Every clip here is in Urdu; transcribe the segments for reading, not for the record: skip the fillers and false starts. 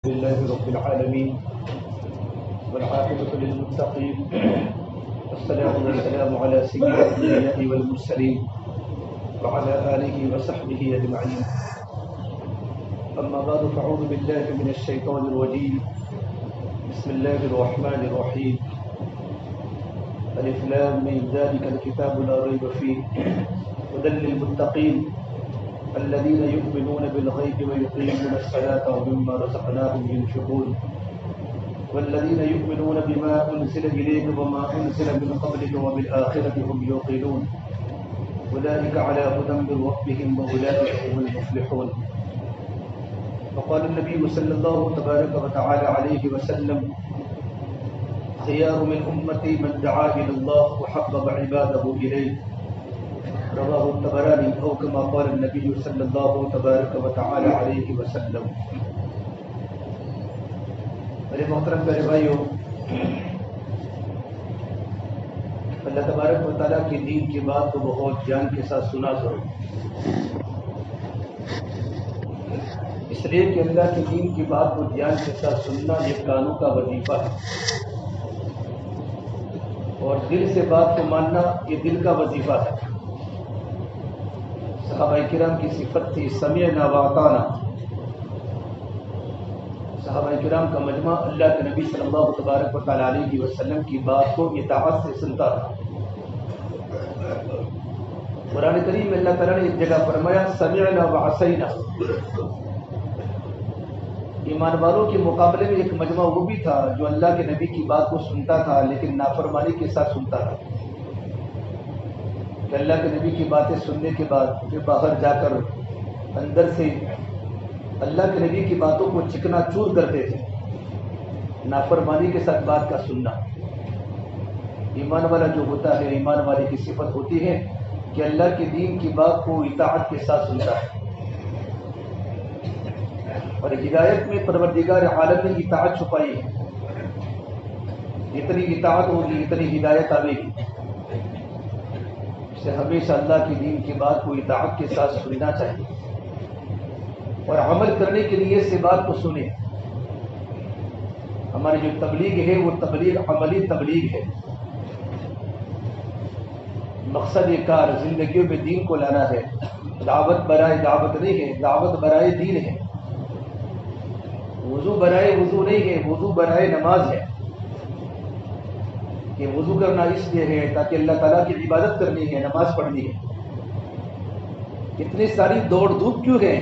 لله رب العالمين والعاقبة للمتقين والصلاة والسلام على سيد الأنبياء والمرسلين وعلى آله وصحبه أجمعين. أما بعد فأعوذ بالله من الشيطان الرجيم. بسم الله الرحمن الرحيم. ألف لام ميم ذلك الكتاب لا ريب فيه هدى للمتقين الذين يؤمنون بالغيب ويقيمون الصلاة ومما رزقناهم ينفقون والذين يؤمنون بما أنزل إليك وما أنزل من قبلك وبالآخرة هم يوقنون أولئك على هدى من ربهم وأولئك هم المفلحون. وقال النبي صلى الله تبارك وتعالى عليه وسلم خيار من أمتي من دعا إلى الله وحبب عباده إليه رواه الطبراني أو كما قال النبي صلى الله تبارك وتعالى عليه وسلم. میرے محترم پیارے بھائیو، اللہ تبارک و تعالیٰ کی دین کی بات کو بہت جان کے ساتھ سنا کرو، اس لیے کہ اللہ کے دین کی بات کو دھیان کے ساتھ سننا یہ کانوں کا وظیفہ ہے، اور دل سے بات کو ماننا یہ دل کا وظیفہ ہے. صحابہ کرام کی صفت تھی سمعنا واطعنا. صحابہ کرام کا مجمع اللہ کے نبی صلی اللہ تبارک و تعالیٰ علیہ وسلم کی بات کو اطاعت سے سنتا تھا. قرآن کریم میں اللہ تعالیٰ نے ایک جگہ فرمایا سمعنا وعصینا. ایمان والوں کے مقابلے میں ایک مجمع وہ بھی تھا جو اللہ کے نبی کی بات کو سنتا تھا لیکن نافرمانی کے ساتھ سنتا تھا، کہ اللہ کے نبی کی باتیں سننے کے بعد پھر باہر جا کر اندر سے اللہ کے نبی کی باتوں کو چکنا چور کرتے تھے. نافرمانی کے ساتھ بات کا سننا. ایمان والا جو ہوتا ہے، ایمان والے کی صفت ہوتی ہے کہ اللہ کے دین کی بات کو اطاعت کے ساتھ سنتا ہے، اور ہدایت میں پروردگار عالم نے اطاعت چھپائی ہے. جتنی اطاعت ہوگی اتنی ہدایت آئے گی. اس سے ہمیشہ اللہ کی دین کی بات کو اطاعت کے ساتھ سننا چاہیے اور عمل کرنے کے لیے اس بات کو سنیں. ہماری جو تبلیغ ہے وہ تبلیغ عملی تبلیغ ہے. مقصد کار زندگیوں میں دین کو لانا ہے. دعوت برائے دعوت نہیں ہے، دعوت برائے دین ہے. وضو برائے وضو نہیں ہے، وضو برائے نماز ہے. کہ وضو کرنا اس لیے ہے تاکہ اللہ تعالیٰ کی عبادت کرنی ہے، نماز پڑھنی ہے. اتنی ساری دوڑ دھوپ کیوں ہے؟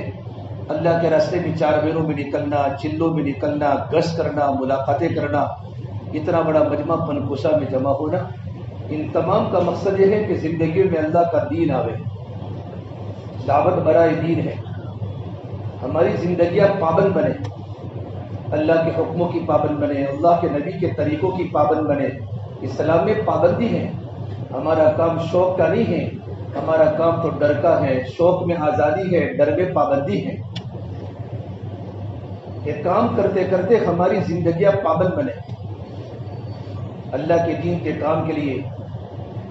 اللہ کے راستے میں چار بینوں میں نکلنا، چلوں میں نکلنا، گشت کرنا، ملاقاتیں کرنا، اتنا بڑا مجمع پنکوشا میں جمع ہونا، ان تمام کا مقصد یہ ہے کہ زندگی میں اللہ کا دین آوے. دعوت برائے دین ہے. ہماری زندگیاں پابند بنے، اللہ کے حکموں کی پابند بنے، اللہ کے نبی کے طریقوں کی پابند بنے. اسلام میں پابندی ہے. ہمارا کام شوق کا نہیں ہے، ہمارا کام تو ڈر کا ہے. شوق میں آزادی ہے، ڈر میں پابندی ہے. یہ کام کرتے کرتے ہماری زندگیاں پابند بنے. اللہ کے دین کے کام کے لیے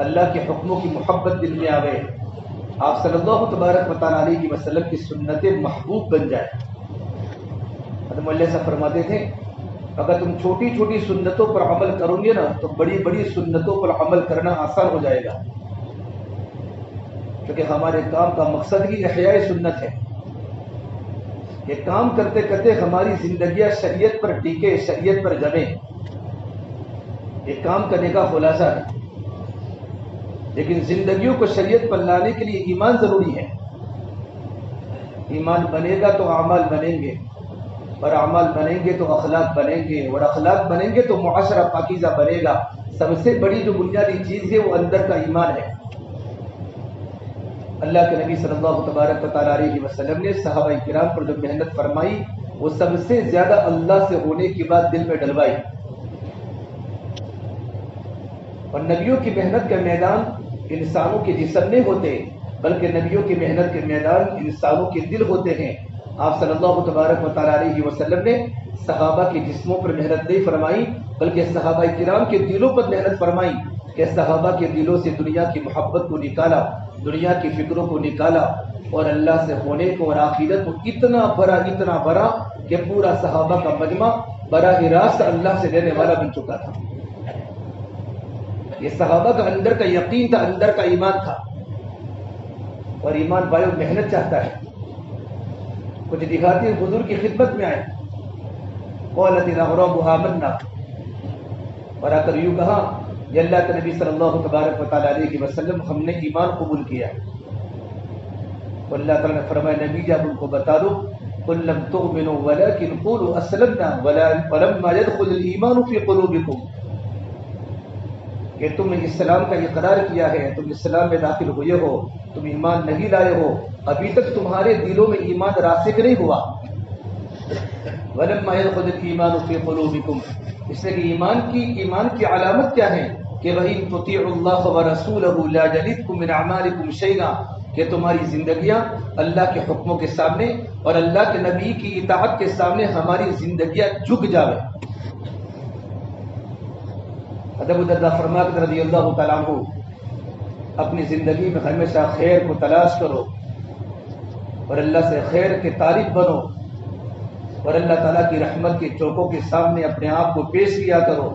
اللہ کے حکموں کی محبت دل میں آوے. آپ صلی اللہ تبارک و تعالیٰ علیہ وسلم کی سنتیں محبوب بن جائے. حضرت مولانا صاحب فرماتے تھے اگر تم چھوٹی چھوٹی سنتوں پر عمل کرو گے نا تو بڑی بڑی سنتوں پر عمل کرنا آسان ہو جائے گا، کیونکہ ہمارے کام کا مقصد ہی احیاء سنت ہے. یہ کام کرتے کرتے ہماری زندگیاں شریعت پر ٹیکے، شریعت پر جمے. یہ کام کرنے کا خلاصہ ہے. لیکن زندگیوں کو شریعت پر لانے کے لیے ایمان ضروری ہے. ایمان بنے گا تو اعمال بنیں گے، اور اعمال بنیں گے تو اخلاق بنیں گے، اور اخلاق بنیں گے تو معاشرہ پاکیزہ بنے گا. سب سے بڑی جو بنیادی چیز ہے وہ اندر کا ایمان ہے. اللہ کے نبی صلی اللہ تبارک و تعالیٰ علیہ وسلم نے صحابہ کرام پر جو محنت فرمائی وہ سب سے زیادہ اللہ سے ہونے کی بات دل میں ڈلوائی. اور نبیوں کی محنت کا میدان انسانوں کے جسم نہیں ہوتے، بلکہ نبیوں کی محنت کے میدان انسانوں کے دل ہوتے ہیں. آپ صلی اللہ تبارک و تعالیٰ علیہ وسلم نے صحابہ کے جسموں پر محنت نہیں فرمائی بلکہ صحابہ کرام کے دلوں پر محنت فرمائی. کہ صحابہ کے دلوں سے دنیا کی محبت کو نکالا، دنیا کی فکروں کو نکالا اور اللہ سے ہونے کو اور آخرت کو اتنا بڑا کہ پورا صحابہ کا مجمع براہ راست اللہ سے لینے والا بن چکا تھا۔ یہ صحابہ کا اندر کا یقین تھا، اندر کا ایمان تھا، اور ایمان بھائیو محنت چاہتا ہے۔ کچھ دیہاتی حضور کی خدمت میں آئے، قالت الاغراب آمنا، اور آ کر یوں کہا کہ اللہ کے نبی صلی اللہ تبارک و تعالیٰ علیہ وسلم ہم نے ایمان قبول کیا۔ تو اللہ تعالیٰ نے فرمایا نبی جب ان کو بتا دو قل لم تؤمنوا ولكن قولوا اسلمنا ولما يدخل الايمان في قلوبكم، کہ تم نے اسلام کا اقرار کیا ہے، تم اسلام میں داخل ہوئے ہو، تم ایمان نہیں لائے ہو، ابھی تک تمہارے دلوں میں ایمان راسخ نہیں ہوا۔ ولما يدخل الايمان في قلوبكم، اس لیے کہ ایمان کی علامت کیا ہے کہ وَإِن تُطِيعُوا اللَّهَ وَرَسُولَهُ لَا يَلِتْكُم مِّنْ أَعْمَالِكُمْ شَيْئًا، کہ تمہاری زندگیاں اللہ کے حکموں کے سامنے اور اللہ کے نبی کی اطاعت کے سامنے ہماری زندگیاں جھک جاوے۔ ابو الدرداء فرماتے رضی اللہ تعالیٰ عنہ، اپنی زندگی میں ہمیشہ خیر کو تلاش کرو اور اللہ سے خیر کے طالب بنو، اور اللہ تعالیٰ کی رحمت کے چوکوں کے سامنے اپنے آپ کو پیش کیا کرو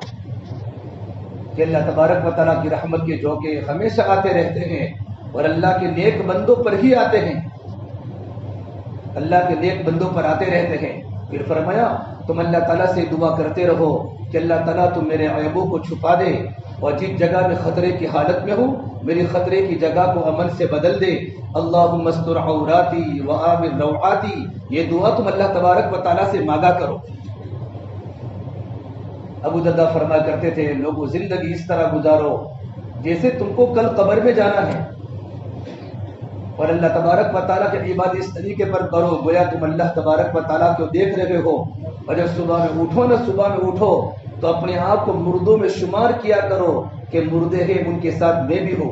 کہ اللہ تبارک و تعالیٰ کی رحمت کے جھونکے ہمیشہ آتے رہتے ہیں اور اللہ کے نیک بندوں پر ہی آتے ہیں، اللہ کے نیک بندوں پر آتے رہتے ہیں۔ پھر فرمایا تم اللہ تعالیٰ سے دعا کرتے رہو کہ اللہ تعالیٰ تم میرے عیبوں کو چھپا دے، اور جس جگہ میں خطرے کی حالت میں ہوں میری خطرے کی جگہ کو امن سے بدل دے۔ اللہم استر عوراتی وآمن روعاتی، یہ دعا تم اللہ تبارک و تعالیٰ سے مانگا کرو۔ ابو الدرداء فرمایا کرتے تھے لوگوں زندگی اس طرح گزارو جیسے تم کو کل قبر میں جانا ہے، اور اللہ تبارک و تعالیٰ کی عبادت اس طریقے پر کرو گویا تم اللہ تبارک و تعالیٰ کو دیکھ رہے ہو، اور جب صبح میں اٹھو تو اپنے آپ کو مردوں میں شمار کیا کرو کہ مردے ہیں ان کے ساتھ میں بھی ہوں۔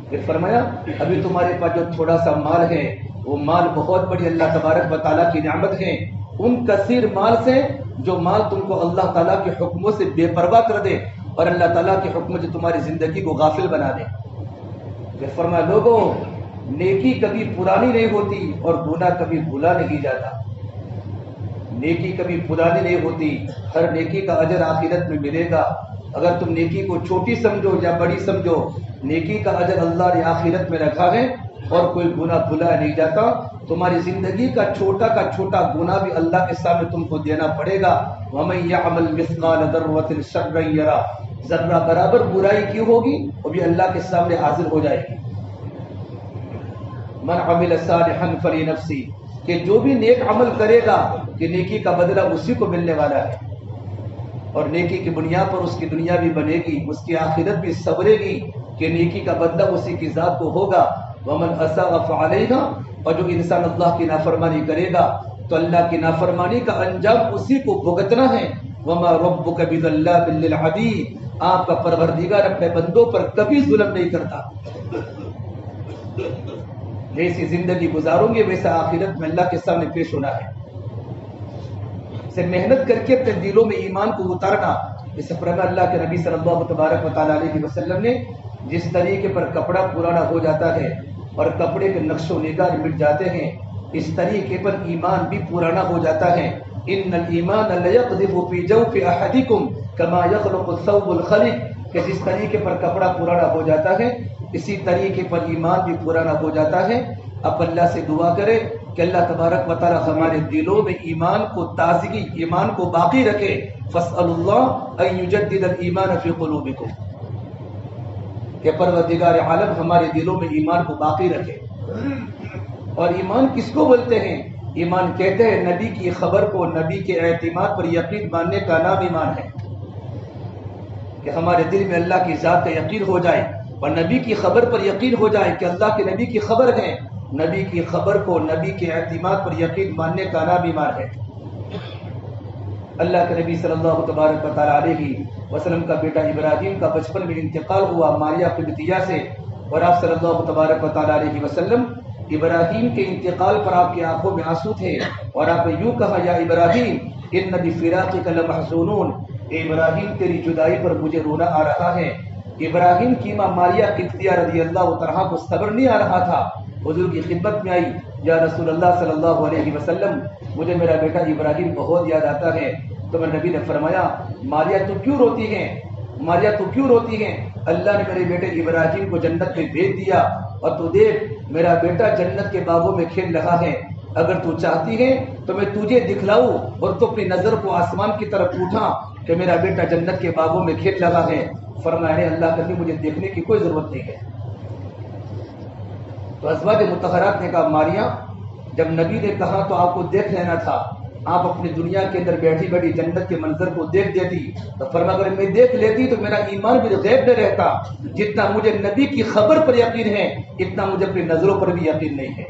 پھر فرمایا ابھی تمہارے پاس جو تھوڑا سا مال ہے وہ مال بہت بڑی اللہ تبارک و تعالیٰ کی نعمت ہے، ان کثیر مال سے جو مال تم کو اللہ تعالیٰ کے حکموں سے بے پرواہ کر دے اور اللہ تعالیٰ کے حکم سے تمہاری زندگی کو غافل بنا دے۔ پھر فرمایا لوگوں نیکی کبھی پرانی نہیں ہوتی اور گناہ کبھی بھولا نہیں جاتا۔ نیکی کبھی پرانی نہیں ہوتی، ہر نیکی کا اجر آخرت میں ملے گا۔ اگر تم نیکی کو چھوٹی سمجھو یا بڑی سمجھو، نیکی کا اجر اللہ نے آخرت میں رکھا ہے اور کوئی گناہ بھولا نہیں جاتا۔ تمہاری زندگی کا چھوٹا گناہ بھی اللہ کے سامنے تم کو دینا پڑے گا۔ وَمَن يَعْمَلْ مِثْقَالَ ذَرَّةٍ شَرًّا يَرَهُ، ذرہ برابر برائی کی ہوگی وہ بھی اللہ کے سامنے حاضر ہو جائے گی۔ من عمل صالحا فلنفسه، کہ جو بھی نیک عمل کرے گا کہ نیکی کا بدلہ اسی کو ملنے والا ہے، اور نیکی کی بنیاد پر اس کی دنیا بھی بنے گی، اس کی آخرت بھی سنورے گی کہ نیکی کا بدلہ اسی کی ذات کو ہوگا۔ ومن اساء فعلیہا، اور جو انسان اللہ کی نافرمانی کرے گا تو اللہ کی نافرمانی کا انجام اسی کو بھگتنا ہے۔ وما ربک بظلام للعبید، آپ کا پروردگار اپنے بندوں پر کبھی ظلم نہیں کرتا۔ جیسی زندگی گزاروں گے ویسا آخرت میں اللہ کے سامنے پیش ہونا ہے۔ سے محنت کر کے اپنے دلوں میں ایمان کو اتارنا، اس پر اللہ کے نبی صلی اللہ تبارک و تعالیٰ علیہ وسلم نے جس طریقے پر کپڑا پرانا ہو جاتا ہے اور کپڑے کے نقش و نگار مٹ جاتے ہیں، اس طریقے پر ایمان بھی پرانا ہو جاتا ہے۔ ان الایمان لیقذف فی جوف احدکم کما یخلق الثوب الخلق، کہ جس طریقے پر کپڑا پرانا ہو جاتا ہے اسی طریقے پر ایمان بھی پرانا ہو جاتا ہے۔ اب اللہ سے دعا کرے کہ اللہ تبارک و تعالی ہمارے دلوں میں ایمان کو تازگی، ایمان کو باقی رکھے۔ فاسأل اللہ ان یجدد الایمان فی قلوبکم، کہ پروردگار عالم ہمارے دلوں میں ایمان کو باقی رکھے۔ اور ایمان کس کو بولتے ہیں؟ ایمان کہتے ہیں نبی کی خبر کو، نبی کے اعتماد پر یقین ماننے کا نام ایمان ہے، کہ ہمارے دل میں اللہ کی ذات کا یقین ہو جائے اور نبی کی خبر پر یقین ہو جائے کہ اللہ کے نبی کی خبر ہے۔ نبی کی خبر کو، نبی کے اعتماد پر یقین ماننے کا نام ایمان ہے۔ اللہ کے نبی صلی اللہ تبارک و تعالیٰ علیہ وسلم کا بیٹا ابراہیم کا بچپن میں انتقال ہوا ماریہ قبطیہ سے، اور آپ صلی اللہ تبارک و تعالیٰ علیہ وسلم ابراہیم کے انتقال پر آپ کی آنکھوں میں آنسو تھے اور آپ نے یوں کہا یا ابراہیم ان بفراقک لمحزونون، اے ابراہیم تیری جدائی پر مجھے رونا آ رہا ہے۔ ابراہیم کی ماں ماریہ قبطیہ رضی اللہ عنہا کو صبر نہیں آ رہا تھا، حضور کی خدمت میں آئی، یا رسول اللہ صلی اللہ علیہ وسلم مجھے میرا بیٹا ابراہیم بہت یاد آتا ہے۔ تو میں نبی نے فرمایا ماریہ تو کیوں روتی ہے، ماریہ تو کیوں روتی ہے؟ اللہ نے میرے بیٹے ابراہیم کو جنت میں بھیج دیا اور تو دیکھ میرا بیٹا جنت کے باغوں میں کھیل رہا ہے، اگر تو چاہتی ہے تو میں تجھے دکھلاؤں اور تو اپنی نظر کو آسمان کی طرف اٹھا کہ میرا بیٹا جنت کے باغوں میں کھیل رہا ہے۔ فرمایا اللہ کرنے مجھے دیکھنے کی کوئی ضرورت نہیں ہے۔ تو ازواج مطہرات نے کہا ماریہ جب نبی نے کہا تو آپ کو دیکھ لینا تھا، آپ اپنی دنیا کے اندر بیٹھی بیٹھی جنت کے منظر کو دیکھ دیتی۔ تو فرمایا اگر میں دیکھ لیتی تو میرا ایمان بھی غیب میں رہتا، جتنا مجھے نبی کی خبر پر یقین ہے اتنا مجھے اپنی نظروں پر بھی یقین نہیں ہے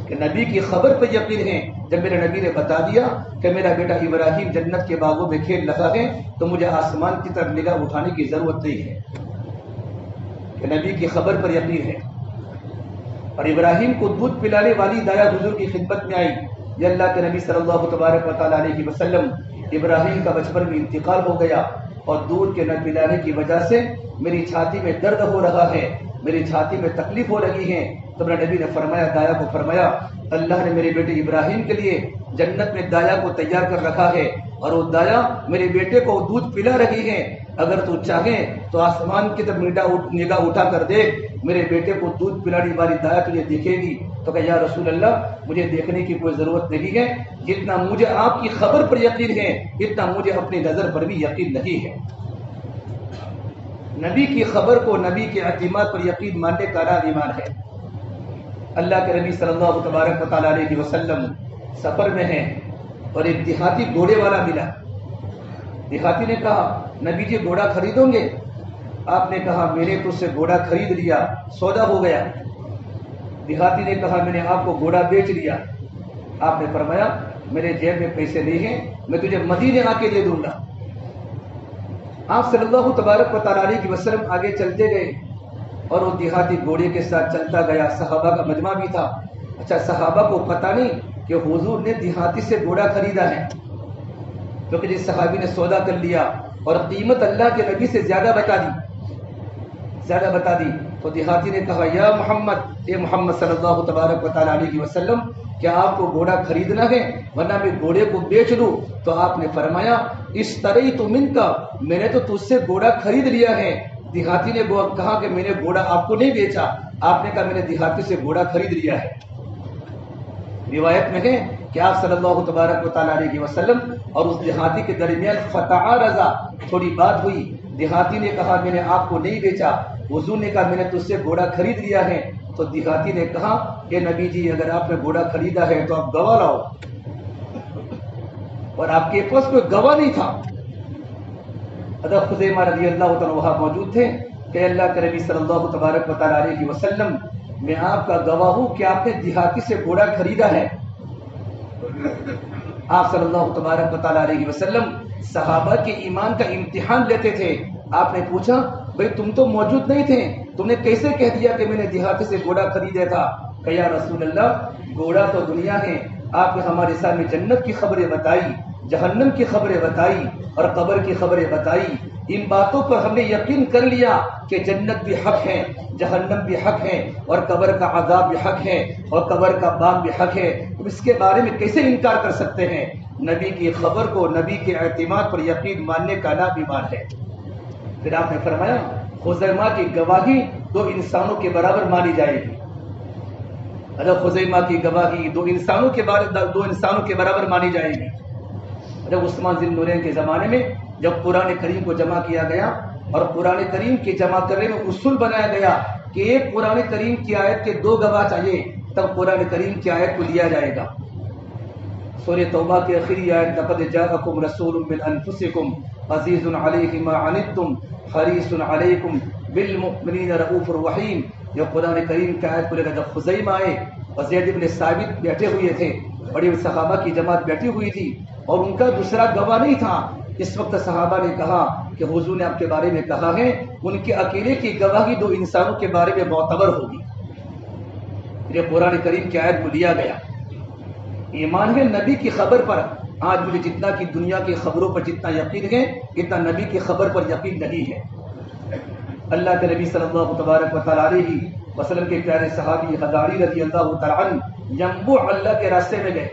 کہ نبی کی خبر پر یقین ہے۔ جب میرے نبی نے بتا دیا کہ میرا بیٹا ابراہیم جنت کے باغوں میں کھیل رہا ہے تو مجھے آسمان کی طرف نگاہ اٹھانے کی ضرورت نہیں ہے کہ نبی کی خبر پر یقین ہے۔ اور ابراہیم کو دودھ پلانے والی دایا حضور کی خدمت میں آئی، یا اللہ کے نبی صلی اللہ تبارک و تعالیٰ علیہ وسلم ابراہیم کا بچپن میں انتقال ہو گیا اور دودھ کے نہ پلانے کی وجہ سے میری چھاتی میں درد ہو رہا ہے، میری چھاتی میں تکلیف ہو رہی ہے۔ تو میرے نبی نے فرمایا دایا کو فرمایا اللہ نے میرے بیٹے ابراہیم کے لیے جنت میں دایا کو تیار کر رکھا ہے اور وہ دایا میرے بیٹے کو دودھ پلا رہی ہے، اگر تو چاہے تو آسمان کی طرف نگاہ اٹھا کر دیکھ، میرے بیٹے کو دودھ پلانے والی دایا تجھے دیکھے گی۔ تو کہ یا رسول اللہ مجھے دیکھنے کی کوئی ضرورت نہیں ہے، جتنا مجھے آپ کی خبر پر یقین ہے اتنا مجھے اپنی نظر پر بھی یقین نہیں ہے۔ نبی کی خبر کو، نبی کے اعتماد پر یقین ماننے کا نام ایمان ہے۔ اللہ کے نبی صلی اللہ تبارک و تعالیٰ علیہ وسلم سفر میں ہیں اور ایک دیہاتی گھوڑے والا ملا۔ دیہاتی نے کہا نبی جی گھوڑا خریدو گے؟ آپ نے کہا میں نے تجھ سے گھوڑا خرید لیا، سودا ہو گیا۔ دیہاتی نے کہا میں نے آپ کو گھوڑا بیچ لیا۔ آپ نے فرمایا میرے جیب میں پیسے نہیں ہیں، میں تجھے مدینے آ کے دے دوں گا۔ آپ صلی اللہ تبارک و تعالیٰ علیہ وسلم آگے چلتے گئے اور وہ دیہاتی گھوڑے کے ساتھ چلتا گیا، صحابہ کا مجمع بھی تھا۔ اچھا صحابہ کو پتہ نہیں کہ حضور نے دیہاتی سے گھوڑا خریدا ہے، کیونکہ جس صحابی نے سودا کر لیا اور قیمت اللہ کے نبی سے زیادہ بتا دی تو دیہاتی نے کہا یا محمد، اے محمد صلی اللہ تبارک و تعالیٰ علیہ وسلم کیا آپ کو گھوڑا خریدنا ہے ورنہ میں گھوڑے کو بیچ لوں؟ تو آپ نے فرمایا اشتریت منک، میں نے تو تجھ سے گھوڑا خرید لیا ہے۔ دیہاتی نے کہا کہ میں نے گھوڑا آپ کو نہیں بیچا، آپ نے کہا میں نے دیہاتی سے گھوڑا خرید لیا ہے۔ روایت میں ہے کہ آپ صلی اللہ تبارک و تعالیٰ علیہ وسلم اور اس دیہاتی کے درمیان فتعارضا، تھوڑی بات ہوئی۔ دیہاتی نے کہا میں نے آپ کو نہیں بیچا، حضور نے کہا میں نے تجھ سے گھوڑا خرید لیا ہے۔ تو دیہاتی نے کہا کہ نبی جی اگر آپ نے گھوڑا خریدا ہے تو آپ گواہ لاؤ، اور آپ کے پاس کوئی گواہ نہیں تھا۔ حضرت خزیمہ رضی اللہ عنہ وہاں موجود تھے کہ اللہ کے نبی صلی اللہ تبارک و تعالیٰ علیہ وسلم میں آپ کا گواہ ہوں کہ آپ نے دیہاتی سے گھوڑا خریدا ہے۔ آپ صلی اللہ تبارک و تعالیٰ علیہ وسلم صحابہ کے ایمان کا امتحان لیتے تھے۔ آپ نے پوچھا بھئی تم تو موجود نہیں تھے، تم نے کیسے کہہ دیا کہ میں نے دیہاتی سے گھوڑا خریدا تھا؟ کہ یا رسول اللہ گھوڑا تو دنیا ہے، آپ نے ہمارے سامنے جنت کی خبریں بتائی، جہنم کی خبریں بتائی اور قبر کی خبریں بتائی۔ ان باتوں پر ہم نے یقین کر لیا کہ جنت بھی حق ہے، جہنم بھی حق ہے اور قبر کا عذاب بھی حق ہے اور قبر کا بام بھی حق ہے، تم اس کے بارے میں کیسے انکار کر سکتے ہیں؟ نبی کی خبر کو، نبی کے اعتماد پر یقین ماننے کا نام ایمان ہے۔ پھر آپ نے فرمایا خزیمہ کی گواہی دو انسانوں کے برابر مانی جائے گی۔ حضرت خزیمہ کی گواہی دو انسانوں کے برابر مانی جائے گی۔ جب عثمان ذی النورین کے زمانے میں جب قرآن کریم کو جمع کیا گیا اور قرآن کریم کے جمع کرنے میں اصول بنایا گیا کہ ایک قرآن کریم کی آیت کے دو گواہ چاہیے تب قرآن کریم کی آیت کو لیا جائے گا۔ سورہ توبہ کی آخری آیت لقد جاءکم رسول من انفسکم عزیز علیہ ما عنتم حریص علیکم بالمؤمنین رؤوف رحیم، یہ قرآن کریم کی آیت کو لے کر جب خزیمہ آئے اور زید بن ثابت بیٹھے ہوئے تھے، بڑی صحابہ کی جماعت بیٹھی ہوئی تھی اور ان کا دوسرا گواہ نہیں تھا، اس وقت صحابہ نے کہا کہ حضور نے آپ کے بارے میں کہا ہے ان کے اکیلے کی گواہی دو انسانوں کے بارے میں معتبر ہوگی۔ یہ قرآن کریم کی آیت کو لیا گیا. ایمان ہے نبی کی خبر پر. آج مجھے جتنا کی دنیا کی خبروں پر جتنا یقین ہے اتنا نبی کی خبر پر یقین نہیں ہے. اللہ کے نبی صلی اللہ تبارک و تعالی علیہ وسلم کے پیارے صحابی حضاری رضی اللہ تعالی عنہ ینبوع اللہ کے راستے میں گئے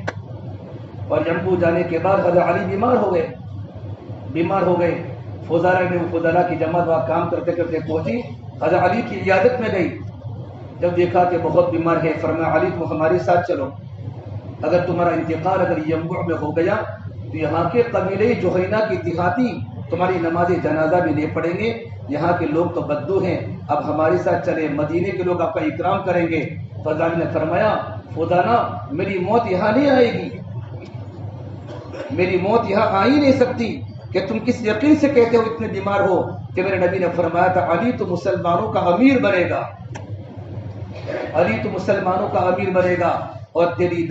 اور ینبوع جانے کے بعد حضرت علی بیمار ہو گئے. فضلاء کی جماعت وہاں کام کرتے کرتے پہنچی. حضرت علی کی عیادت میں گئی. جب دیکھا کہ بہت بیمار ہے فرمایا علی تم ہمارے ساتھ چلو. اگر تمہارا انتقال اگر ینبوع میں ہو گیا تو یہاں کے قبیلے جوہینہ کی دیہاتی تمہاری نماز جنازہ بھی نہیں پڑھیں گے. یہاں کے لوگ تو بدو ہیں, اب ہمارے ساتھ چلے, مدینے کے لوگ آپ کا اکرام کریں گے. فضال نے فرمایا فضالہ میری موت یہاں نہیں آئے گی, میری موت یہاں آ ہی نہیں سکتی کہ تم کس یقین سے کہتے ہو اتنے بیمار ہو کہ میرے نبی نے فرمایا تھا علی تو مسلمانوں کا امیر بنے گا, علی تو مسلمانوں کا امیر بنے گا اور تیری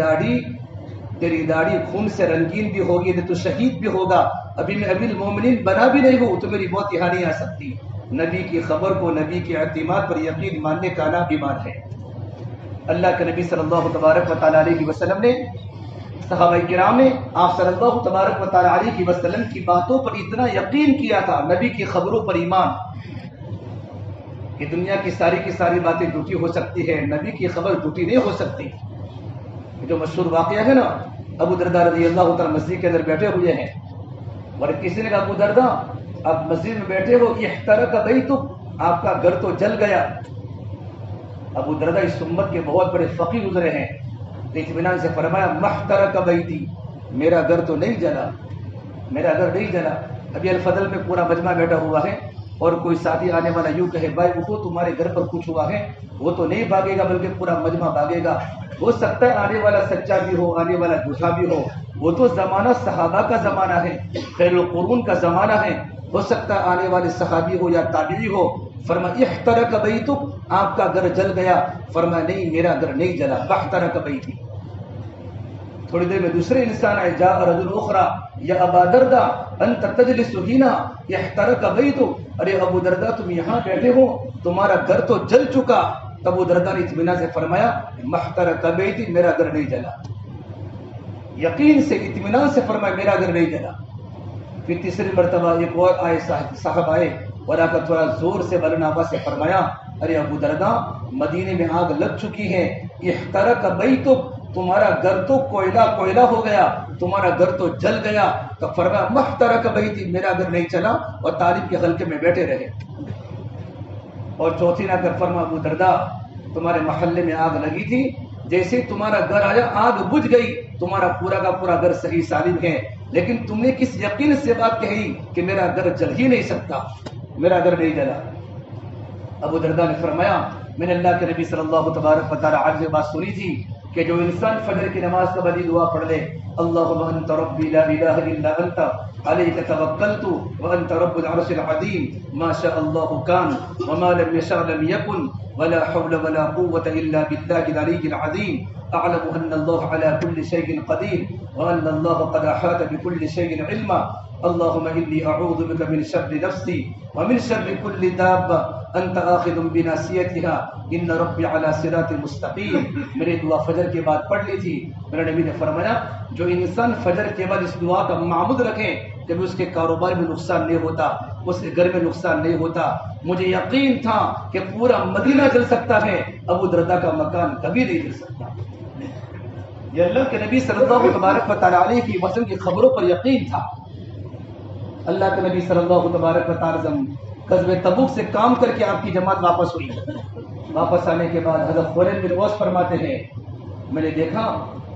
داڑھی خون سے رنگین بھی ہوگی نہیں تو شہید بھی ہوگا. ابھی میں امیر المومنین بنا بھی نہیں ہوں تو میری موت یہاں نہیں آ سکتی. نبی کی خبر کو نبی کے اعتماد پر یقین ماننے کا نام ایمان ہے. اللہ کے نبی صلی اللہ تبارک و تعالی علیہ وسلم نے صحابہ کرام نے آپ صلی اللہ تبارک و تعالی علیہ وسلم کی باتوں پر اتنا یقین کیا تھا, نبی کی خبروں پر ایمان, کہ دنیا کی ساری باتیں جھوٹی ہو سکتی ہے, نبی کی خبر جھوٹی نہیں ہو سکتی. جو مشہور واقعہ ہے نا, ابو درداء رضی اللہ تعالی مسجد کے اندر بیٹھے ہوئے ہیں اور کسی نے کہا ابو درداء آپ مسجد میں بیٹھے ہو, احترق بیتک, آپ کا گھر تو جل گیا. ابو درداء اس امت کے بہت بڑے فقیہ گزرے ہیں, اطمینان سے فرمایا محترق بیتی, میرا گھر تو نہیں جلا, میرا گھر نہیں جلا. ابھی الفضل میں پورا مجمع بیٹھا ہوا ہے اور کوئی ساتھی آنے والا یوں کہے بھائی اٹھو تمہارے گھر پر کچھ ہوا ہے, وہ تو نہیں بھاگے گا بلکہ پورا مجمع بھاگے گا. ہو سکتا ہے آنے والا سچا بھی ہو, آنے والا جھوٹا بھی ہو, وہ تو زمانہ صحابہ کا زمانہ ہے, خیر القرون کا زمانہ ہے, ہو سکتا ہے آنے والے صحابی ہو یا تابعی ہو. فرمایا احترق بیتک, آپ کا گھر جل گیا. فرمایا نہیں میرا گھر نہیں جلا, احترق بیتی. تھوڑی دیر میں دوسرے انسان آئے, جاء رجل اخرى یا ابا درداء انت تجلس هنا احترق بیتک, ارے ابو درداء تم یہاں بیٹھے ہو, تمہارا گھر تو جل چکا. ابو درداء نے اطمینان سے فرمایا محترق بیتی, میرا گھر نہیں جلا. یقین سے اطمینان سے فرمایا میرا گھر نہیں جلا. پھر تیسری مرتبہ ایک اور آئے صاحب آئے اور آ کر تھوڑا زور سے بلند آواز سے فرمایا ارے ابو درداء مدینے میں آگ لگ چکی ہے, احترق بیتک, تمہارا گھر تو کوئلہ ہو گیا, تمہارا گھر تو جل گیا. تو فرمایا محترق بیتی, میرا گھر نہیں چلا, اور طالب کے حلقے میں بیٹھے رہے. اور چوتھی نہ کر فرما ابو درداء تمہارے محلے میں آگ لگی تھی, جیسے تمہارا گھر آیا آگ بجھ گئی, تمہارا پورا کا پورا گھر صحیح سالم ہے, لیکن تم نے کس یقین سے بات کہی کہ میرا گھر جل ہی نہیں سکتا, میرا گھر نہیں جلا. ابو درداء نے فرمایا میں نے اللہ کے نبی صلی اللہ تبارک و تعالی عنہ سے بات سنی تھی کہ جو انسان فجر کی نماز کے بعد دعا پڑھ لے, اللہم انت ربی لا الہ الا انت علیک توکلت وانت رب العرش العظیم ما شاء اللہ کان وما لم یشاء لم یکن ولا حول ولا قوة الا باللہ العلی العظیم. اعلم ان اللہ علی کل شیء قدیر وان اللہ قد احاط بكل شیء علما. اللهم إني أعوذ بك من شر نفسي ومن شر كل دابة أنت آخذ بناصيتها إن ربي على صراط مستقيم. میرے دعا فجر کے بعد پڑھ لی تھی. میرے نبی نے فرمایا جو انسان فجر کے بعد اس دعا کا معمود رکھے جب اس کے کاروبار میں نقصان نہیں ہوتا, اس کے گھر میں نقصان نہیں ہوتا. مجھے یقین تھا کہ پورا مدینہ جل سکتا ہے, ابو درداء کا مکان کبھی نہیں جل سکتا. یہ اللہ کے نبی صلی اللہ تبارک و تعالی علیہ کی وسلم کی خبروں پر یقین تھا. اللہ کے نبی صلی اللہ تبارک و تعالی غزوہ تبوک سے کام کر کے آپ کی جماعت واپس ہوئی. واپس آنے کے بعد حضرت خورید بن اوس فرماتے ہیں میں نے دیکھا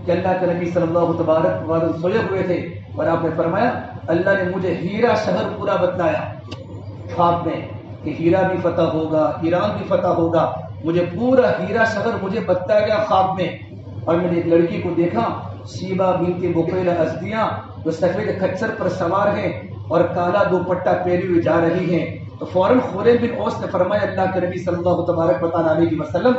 کہ اللہ کے نبی صلی اللہ تبارک و تعالی سوئے ہوئے تھے اور آپ نے فرمایا اللہ نے مجھے ہیرا شہر پورا بتلایا خواب میں کہ ہیرا بھی فتح ہوگا, ایران بھی فتح ہوگا. مجھے پورا ہیرا شہر مجھے بتایا گیا خواب میں. اور میں نے ایک لڑکی کو دیکھا شیبہ بنت بقیل ازدیاں جو سفید کچھر پر سوار ہیں اور کالا دوپٹہ پہنے ہوئے جا رہی ہیں. تو فوراً خورید بن اوس نے فرمایا اللہ کے نبی صلی اللہ تبارک و تعالی علیہ وسلم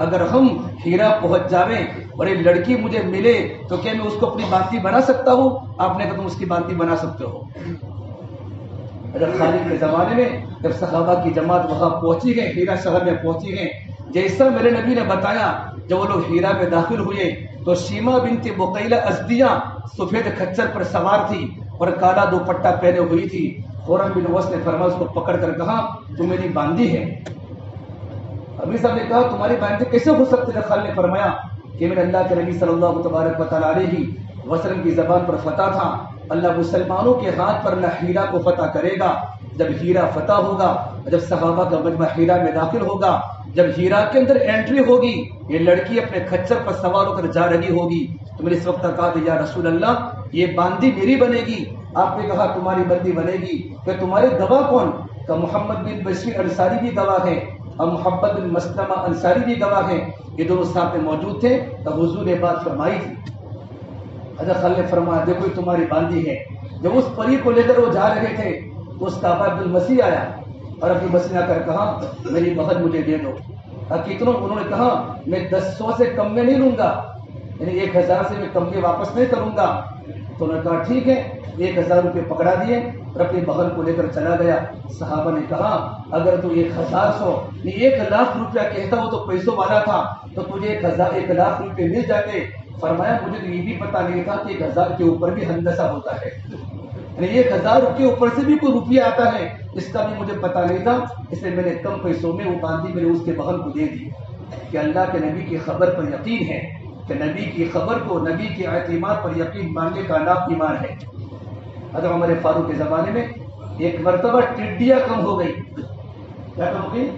اگر ہم ہیرا پہنچ جاویں اور ایک لڑکی مجھے ملے تو کیا میں اس کو اپنی باندھی بنا سکتا ہوں؟ آپ نے کہا تم اس کی باندھی بنا سکتے ہو. حضرت خالد کے زمانے میں جب صحابہ کی جماعت وہاں پہنچی گئے, ہیرا شہر میں پہنچی گئے, جیسا میرے نبی نے بتایا جب وہ لوگ ہیرا میں داخل ہوئے تو شیما بنت بقیلہ ازدیہ سفید کھچر پر سوار تھی اور کالا دوپٹہ پہنے ہوئی تھی. خورم بن وس نے فرمایا اس کو پکڑ کر کہا تو میری باندھی ہے. ابھی صاحب نے کہا تمہاری باندھی کیسے ہو سکتی ہے؟ خالد نے فرمایا کہ میرے اللہ کے نبی صلی اللہ تبارک و تعالیٰ علیہ وسلم کی زبان پر فتح تھا اللہ مسلمانوں کے ہاتھ پر اللہ ہیرا کو فتح کرے گا. جب ہیرا فتح ہوگا، جب صحابہ کا مجمع ہیرا میں داخل ہوگا، جب ہیرا کے اندر انٹری ہوگی، یہ لڑکی اپنے کھچر پر سوار ہو کر جا رہی ہوگی تو میں نے اس وقت کہا کہ یا رسول اللہ یہ باندھی میری بنے گی. آپ نے کہا تمہاری بندی بنے گی. کہ تمہارے گواہ کون؟ کہ محمد بن بشیر انصاری بھی گواہ ہیں اور محمد بن مسلمہ انصاری بھی گواہ ہیں. یہ دونوں ساتھ میں موجود تھے. تب حضور نے بات فرمائی تھی. حضرت خالد نے فرمایا دیکھو یہ تمہاری باندھی ہے. جب اس پری کو لے کر وہ جا رہے تھے تو اس کا ابا عبد المسیح آیا اور اپنی مسیح آ کر کہا میری بہن مجھے دے دو. کتنوں؟ انہوں نے کہا میں 100 سے کم میں نہیں لوں گا، یعنی 1000 سے میں کم میں واپس نہیں کروں گا. تو انہوں نے کہا ٹھیک ہے. 1000 روپے پکڑا دیے اور اپنی بہن کو لے کر چلا گیا. صحابہ نے کہا اگر تو 1,000 روپیہ کہتا ہو تو پیسوں والا تھا تو تجھے 1,00,000 روپے مل جاتے. فرمایا مجھے تو یہ بھی پتا نہیں تھا کہ 1000 کے اوپر بھی ہندسہ ہوتا ہے، یعنی 1000 کے اوپر سے بھی کوئی روپیہ آتا ہے، اس کا بھی مجھے پتا نہیں تھا. اس لیے میں نے کم پیسوں میں وہ باندھی میں نے اس کے بہن کو دے دی. کہ اللہ کے نبی کی خبر پر یقین ہے کہ نبی کی خبر کو، نبی کے اعتماد پر یقین ماننے کا نام ایمان ہے. حضرت عمر فاروق کے زمانے میں ایک مرتبہ ٹڈیاں کم ہو گئی. کیا کم ہو گئی؟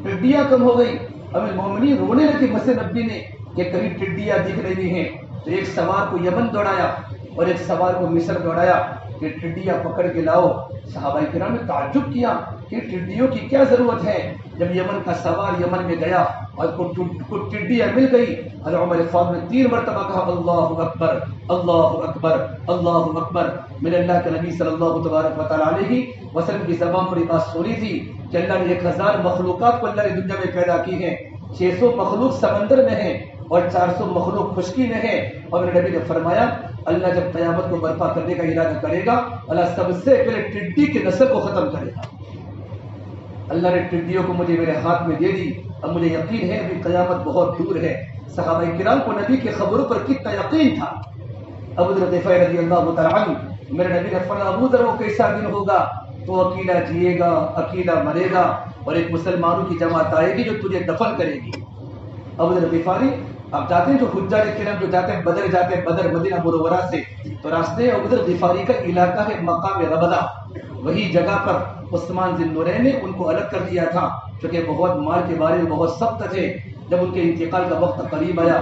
ٹڈیاں کم ہو گئی. اب مومنین رونے لگے مسجد نبی نے کہ کبھی ٹڈیاں دکھ رہی ہیں. تو ایک سوار کو یمن دوڑایا اور ایک سوار کو مصر دوڑایا کہ ٹڈیاں پکڑ کے لاؤ. صحابہ کرام نے تعجب کیا کہ ٹڈیوں کی کیا ضرورت ہے. جب یمن کا سوار یمن میں گیا اور کو ٹڈیاں مل گئی، حضرت عمر فاروق نے 3 مرتبہ کہا اللہ اکبر اللہ اکبر اللہ اکبر. میرے اللہ کے نبی صلی اللہ تبارک و تعالیٰ علیہ وسلم کی زبان پر یہ بات سنی تھی کہ اللہ نے 1000 مخلوقات کو اللہ نے دنیا میں پیدا کی ہیں. 600 مخلوق سمندر میں ہیں اور 400 مخلوق خشکی میں ہے. اور میرے نبی نے فرمایا اللہ جب قیامت کو برپا کرنے کا ارادہ کرے گا اللہ سب سے پہلے ٹڈی کی نسل کو ختم کرے گا. اللہ نے ٹڈیوں کو مجھے میرے ہاتھ میں دے دی. اب مجھے یقین ہے کہ قیامت بہت دور ہے. صحابہ کرام کو نبی کی خبروں پر کتنا یقین تھا. ابو ذر غفاری رضی اللہ تعالی عنہ میرے نبی نے فرمایا ابو ذر وہ کیسا دن ہوگا؟ تو اکیلا جیے گا، اکیلا مرے گا اور ایک مسلمانوں کی جماعت آئے گی جو تجھے دفن کرے گی. ابو ذر غفاری آپ جاتے ہیں جو حجاج کرام جو جاتے ہیں بدر، جاتے ہیں بدر مدینہ منورہ سے، تو راستے ابو ذر غفاری کا علاقہ ہے مقام ربدہ. وہی جگہ پر عثمان ذی النورین نے ان کو الگ کر دیا تھا کیونکہ بہت مال کے بارے میں بہت سخت تھے. جب ان کے انتقال کا وقت قریب آیا،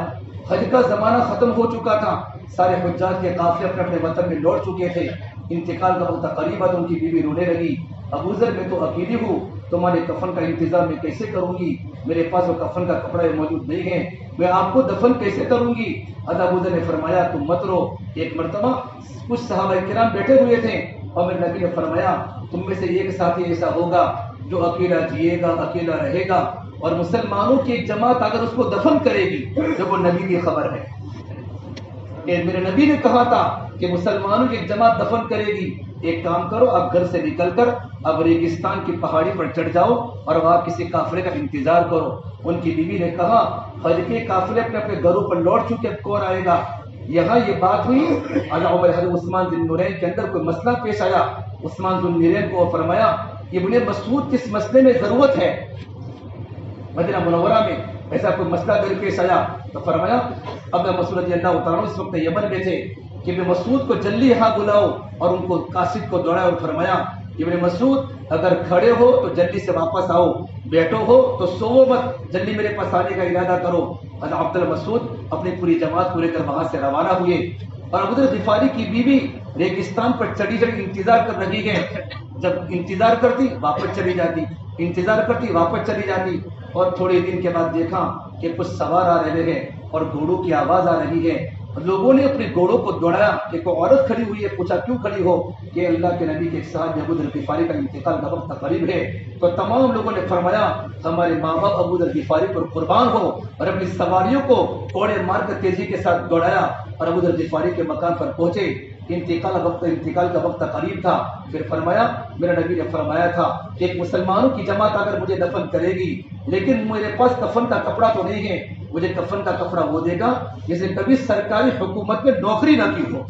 حج کا زمانہ ختم ہو چکا تھا، سارے حجاج کے قافلے اپنے اپنے وطن میں لوٹ چکے تھے. انتقال کا وقت قریب آیا تو ان کی بیوی رونے لگی. ابو ذر میں تو اکیلی ہوں، تمہارے کفن کا انتظام میں کیسے کروں گی؟ میرے پاس وہ کفن کا کپڑا موجود نہیں ہے، میں آپ کو دفن کیسے کروں گی؟ حضرت ابو ذر نے فرمایا تم مت رو. ایک مرتبہ کچھ صحابہ کرام بیٹھے ہوئے تھے اور میرے نبی نے فرمایا تم میں سے ایک ساتھی ایسا ہوگا جو اکیلا جیے گا، اکیلا رہے گا اور مسلمانوں کی جماعت اگر اس کو دفن کرے گی تو وہ نبی کی خبر ہے کہ میرے نبی نے کہا تھا کہ مسلمانوں کی جماعت دفن کرے گی. ایک کام کرو، آپ گھر سے نکل کر اب ریگستان کی پہاڑی پر چڑھ جاؤ اور وہاں کسی قافلے کا انتظار کرو. ان کی بیوی نے کہا حج کے قافلے اپنے اپنے گھروں پر لوٹ چکے، اب کون آئے گا؟ یہاں یہ بات ہوئی حضرت عثمان ذی النورین کے اندر کوئی مسئلہ پیش آیا. عثمان ذی النورین کو فرمایا ابن مسعود کس مسئلے میں ضرورت ہے؟ مدینہ منورہ میں ایسا کوئی مسئلہ درپیش آیا تو فرمایا ابن مسعود رضی اللہ تعالیٰ اس وقت یمن میں تھے کہ ابن مسعود کو جلدی یہاں بلاؤ اور ان کو قاصد کو دوڑایا اور فرمایا ابن مسعود اگر کھڑے ہو تو جلدی سے واپس آؤ، بیٹھو ہو تو سو مت، جلدی میرے پاس آنے کا ارادہ کرو. حضرت عبد المسعود اپنی پوری جماعت کو لے کر وہاں سے روانہ ہوئے اور ابو ذر غفاری کی بیوی ریگستان پر چڑھی چڑھی انتظار کر رہی ہے. جب انتظار کرتی واپس چلی جاتی، انتظار کرتی واپس چلی جاتی. اور تھوڑے دن کے بعد دیکھا کہ کچھ سوار آ رہے ہیں اور گھوڑوں کی آواز آ رہی ہے. لوگوں نے اپنے گھوڑوں کو دوڑایا کہ کوئی عورت کھڑی ہوئی ہے. پوچھا کیوں کھڑی ہو؟ کہ اللہ کے نبی کے ایک صحابی ابو ذر غفاری کا انتقال کا وقت قریب ہے. تو تمام لوگوں نے فرمایا ہمارے ماں باپ ابو ذر غفاری پر قربان ہو، اور اپنی سواریوں کو کوڑے مار کر تیزی کے ساتھ دوڑایا اور ابو ذر غفاری کے مکان پر پہنچے. انتقال کا وقت قریب تھا. پھر فرمایا میرے نبی نے فرمایا تھا کہ ایک مسلمانوں کی جماعت اگر مجھے دفن کرے گی لیکن میرے پاس کفن کا کپڑا تو نہیں ہے، مجھے کفن کا کپڑا وہ دے گا جسے کبھی سرکاری حکومت میں نوکری نہ کی ہو.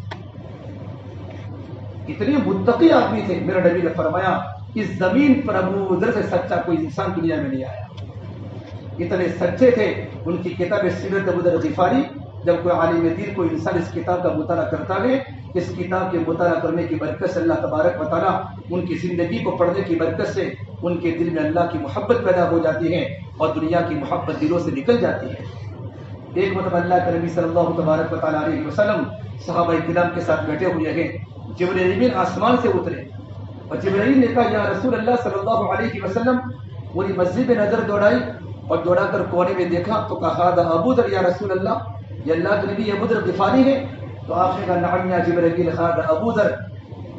اتنے متقی آدمی تھے. میرے نبی نے فرمایا اس زمین پر ابو ذر سے سچا کوئی انسان دنیا میں نہیں آیا. اتنے سچے تھے. ان کی کتاب سیرت ابو ذر غفاری، جب کوئی عالم دین کوئی انسان اس کتاب کا مطالعہ کرتا ہے، اس کتاب کے مطالعہ کرنے کی برکت سے اللہ تبارک و تعالیٰ ان کی زندگی کو پڑھنے کی برکت سے ان کے دل میں اللہ کی محبت پیدا ہو جاتی ہے اور دنیا کی محبت دلوں سے نکل جاتی ہے. ایک مرتبہ اللہ کے نبی صلی اللہ تبارک و تعالیٰ علیہ وسلم صحابہ کرام کے ساتھ بیٹھے ہوئے ہیں. جبرائیل امین آسمان سے اترے اور جبرائیل نے کہا یا رسول اللہ صلی اللہ علیہ وسلم. پوری مسجد میں نظر دوڑائی اور دوڑا کر کونے میں دیکھا تو کہا ہذا ابو ذر یا رسول اللہ، یہ اللہ کے نبی ابو ذر غفاری ہے. تو آپ نے کہا نعم یا جبرائیل ہذا ابو ذر،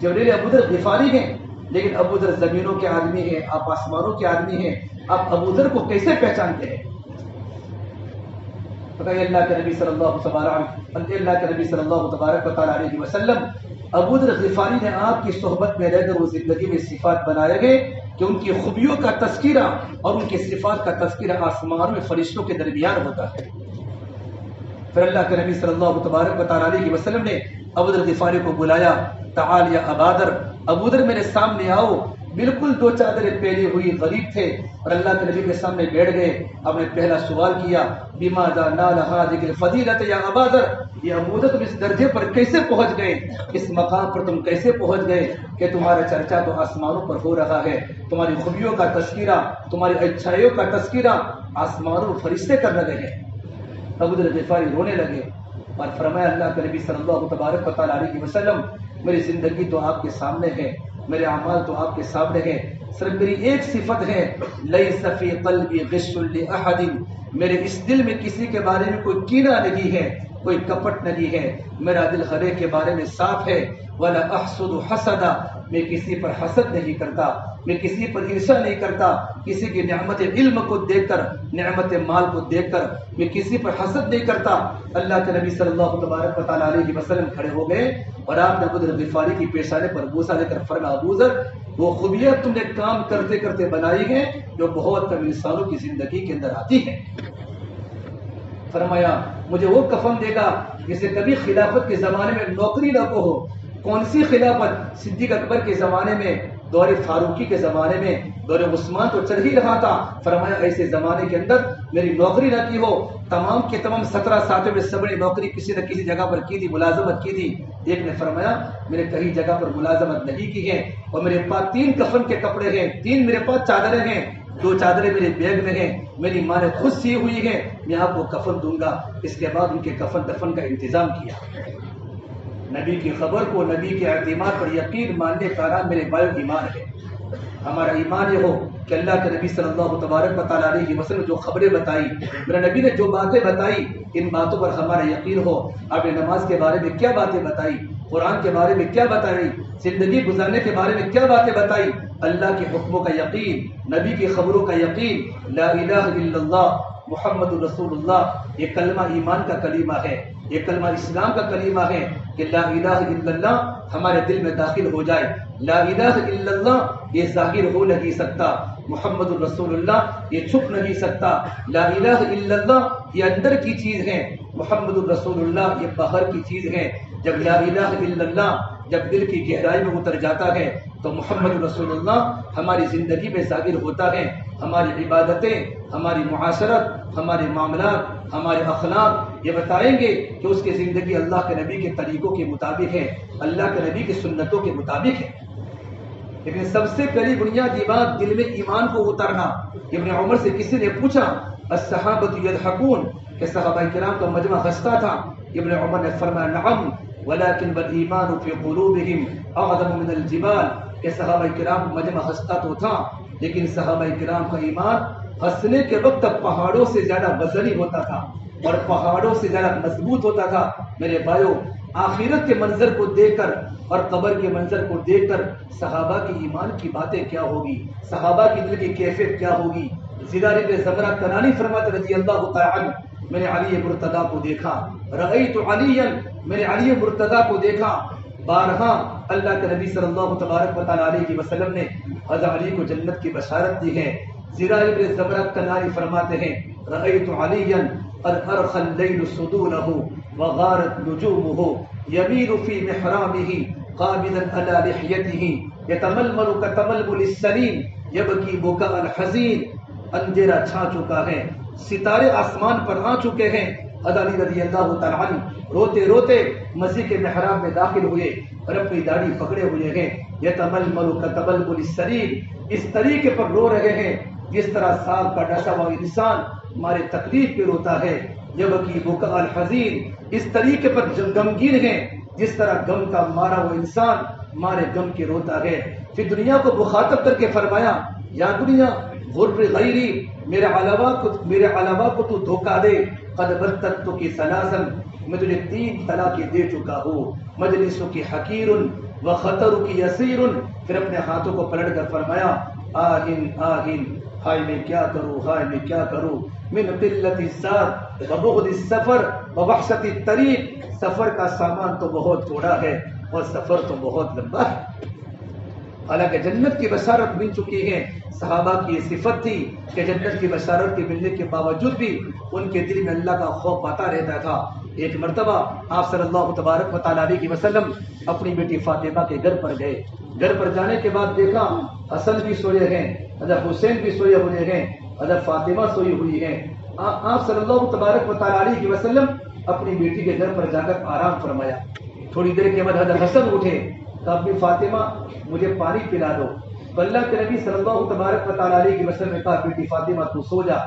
جبرائیل ابو ذر غفاری ہیں لیکن ابو ذر زمینوں کے آدمی ہیں، آپ آسمانوں کے آدمی ہیں، آپ ابو ذر کو کیسے پہچانتے ہیں؟ اللہ کے نبی صلی اللہ تبارک و تعالیٰ علیہ وسلم ابو ذر غفاری نے آپ کی صحبت میں رہ کر وہ زندگی میں صفات بنائے گئے کہ ان کی خوبیوں کا تذکرہ اور ان کی صفات کا تذکرہ آسمان میں فرشتوں کے درمیان ہوتا ہے. پھر اللہ کے نبی صلی اللہ تبارک و تعالیٰ علیہ وسلم نے ابو ذر غفاری کو بلایا. تعال یا ابا ذر، ابو ذر میرے سامنے آؤ. بالکل دو چادریں پھیلی ہوئی غریب تھے اور اللہ کے نبی کے سامنے بیٹھ گئے. اب نے پہلا سوال کیا بماذا نال هذه الفضیلۃ یا ابا ذر، یہ ابو ذر تم اس درجے پر کیسے پہنچ گئے، اس مقام پر تم کیسے پہنچ گئے کہ تمہارا چرچا تو آسمانوں پر ہو رہا ہے، تمہاری خوبیوں کا تذکرہ، تمہاری اچھائیوں کا تذکرہ آسمانوں پر فرشتے کر رہے ہیں. ابو ذر غفاری رونے لگے اور فرمایا اللہ کے نبی صلی اللہ تبارک و تعالیٰ علیہ وسلم میری زندگی تو آپ کے سامنے ہے، میرے اعمال تو آپ کے سامنے ہیں، صرف میری ایک صفت ہے لیس فی قلبی غش لاحد، میرے اس دل میں کسی کے بارے میں کوئی کینہ نہیں ہے، کوئی کپٹ نہیں ہے، میرا دل ہر ایک کے بارے میں صاف ہے. ولا احسد حسدا، میں کسی پر حسد نہیں کرتا، میں کسی پر عرشا نہیں کرتا، کسی کی نعمت علم کو دیکھ کر، نعمت مال کو دیکھ کر میں کسی پر حسد نہیں کرتا. اللہ کے نبی صلی اللہ تبارک و تعالیٰ علیہ وسلم کھڑے ہو گئے اور آپ نے ابو ذر غفاری کی پیشانے پر بوسہ دے کر فرمایا ابو ذر وہ خوبیاں تم نے کام کرتے کرتے بنائی ہیں جو بہت کم انسانوں کی زندگی کے اندر آتی ہیں. فرمایا مجھے وہ کفن دے گا جسے کبھی خلافت کے زمانے میں نوکری نہ کو ہو. کون سی خلافت؟ صدیق اکبر کے زمانے میں، دور فاروقی کے زمانے میں، دور عثمان تو چل ہی رہا تھا. فرمایا ایسے زمانے کے اندر میری نوکری نہ کی ہو. تمام کے تمام 17 ساتھیوں میں سب نے نوکری کسی نہ کسی جگہ پر کی تھی، ملازمت کی تھی. ایک نے فرمایا میں نے کہیں جگہ پر ملازمت نہیں کی ہے اور میرے پاس 3 کفن کے کپڑے ہیں، 3 میرے پاس چادریں ہیں، 2 چادریں میرے بیگ میں ہیں، میری ماں نے خود سی ہوئی ہیں، میں آپ کو کفن دوں گا. اس کے بعد ان کے کفن دفن کا انتظام کیا. نبی کی خبر کو، نبی کے اعتماد پر یقین ماننے کا نام میرے بھائیو ایمان ہے. ہمارا ایمان یہ ہو کہ اللہ کے نبی صلی اللہ تبارک و تعالیٰ علیہ وسلم جو خبریں بتائی، میرے نبی نے جو باتیں بتائی، ان باتوں پر ہمارا یقین ہو. آپ نے نماز کے بارے میں کیا باتیں بتائی، قرآن کے بارے میں کیا بتائی، زندگی گزارنے کے بارے میں کیا باتیں بتائی. اللہ کے حکموں کا یقین، نبی کی خبروں کا یقین. لا الہ الا اللہ محمد رسول اللہ، یہ کلمہ ایمان کا کلمہ ہے، یہ کلمہ اسلام کا کلمہ ہے کہ لا الہ الا اللہ ہمارے دل میں داخل ہو جائے. لا الہ الا اللہ یہ ظاہر ہو نہیں سکتا، محمد الرسول اللہ یہ چھپ نہیں سکتا. لا الہ الا اللہ یہ اندر کی چیز ہے، محمد الرسول اللہ یہ باہر کی چیز ہے. جب لا الہ الا اللہ جب دل کی گہرائی میں اتر جاتا ہے تو محمد رسول اللہ ہماری زندگی میں ظاہر ہوتا ہے. ہماری عبادتیں، ہماری معاشرت، ہمارے معاملات، ہمارے اخلاق یہ بتائیں گے کہ اس کی زندگی اللہ کے نبی کے طریقوں کے مطابق ہے، اللہ کے نبی کی سنتوں کے مطابق ہے. لیکن سب سے پہلی بنیادی بات دل میں ایمان کو اترنا. ابن عمر سے کسی نے پوچھا الصحابۃ یضحکون کہ صحابہ کرام کا مجمع ہنستا تھا. ابن عمر نے فرمایا نعم ولكن والایمان فی قلوبہم اعظم من الجبال، کہ صحابہ کرام کا مجمع ہنستا تو تھا لیکن صحابہ کرام کا ایمان ہنسنے کے وقت پہاڑوں سے زیادہ وزنی ہوتا تھا اور پہاڑوں سے زیادہ مضبوط ہوتا تھا. میرے بھائیو آخرت کے منظر کو دیکھ کر اور قبر کے منظر کو دیکھ کر صحابہ کی ایمان کی باتیں کیا ہوگی، صحابہ کی دل کی کیفیت کیا ہوگی. زیدار ابن زمرہ کنانی فرماتے رضی اللہ تعالی عنہ میں نے علی مرتضیٰ کو دیکھا، رأیت علی، میں نے علی مرتضیٰ کو دیکھا، بارہا اللہ کے نبی صلی اللہ تبارک و تعالی علیہ وسلم نے حضرت علی کو جنت کی بشارت دی ہے. زرا ابن زبرق کناری فرماتے ہیں رأیت علیا قد ارخى اللیل صدوله وغارت نجومه یمیر فی محرامه قابضا على لحیته یتململ کتململ السنین یبکی بکاء الحزین. اندھیرا چھا چکا ہے، ستارے آسمان پر آ چکے ہیں. حضرت علی رضی اللہ تعالی عنہ روتے روتے مسجد کے محراب میں داخل ہوئے اور اپنی داڑھی پکڑے ہوئے ہیں. یتململ کتململ السریر، اس طریقے پر رو رہے ہیں جس طرح سانپ کا ڈسا ہوا انسان ہمارے تکلیف پہ روتا ہے. یبکی بکاء الحزین، اس طریقے پر غمگین ہیں جس طرح غم کا مارا ہوا انسان ہمارے غم کے روتا ہے. پھر دنیا کو مخاطب کر کے فرمایا یا دنیا غر غیری، میرے علاوہ کو تو دھوکہ دے. قد برتت کی سلاسل، میں تجھے 3 طلاقیں دے چکا ہوں. مجلسوں کی حقیر و خطر کی یسیر. پھر اپنے ہاتھوں کو پلٹ کر فرمایا آہن آہن، ہائے میں کیا کروں، ہائے میں کیا کروں. من قلت الزاد و بغض السفر و وحشت الطریق، سفر کا سامان تو بہت تھوڑا ہے اور سفر تو بہت لمبا ہے. حالانکہ جنت کی بشارت مل چکی ہے. صحابہ کی یہ صفت تھی کہ جنت کی بشارت کے ملنے کے باوجود بھی ان کے دل میں اللہ کا خوف آتا رہتا تھا. ایک مرتبہ آپ صلی اللہ تبارک و تعالی علیہ وسلم اپنی بیٹی فاطمہ کے گھر پر گئے. گھر پر جانے کے بعد دیکھا حسن بھی سوئے ہیں، حضرت حسین بھی سوئے ہوئے ہیں، حضرت فاطمہ سوئی ہوئی ہیں. آپ صلی اللہ تبارک و تعالی علیہ وسلم اپنی بیٹی کے گھر پر جا کر آرام فرمایا. تھوڑی دیر کے بعد حضرت حسن اٹھے، کہا اپنی فاطمہ مجھے پانی پلا دو. تو اللہ کے نبی صلی اللہ تبارک و تعالی علیہ وسلم نے کہا بیٹی فاطمہ تو سو جا.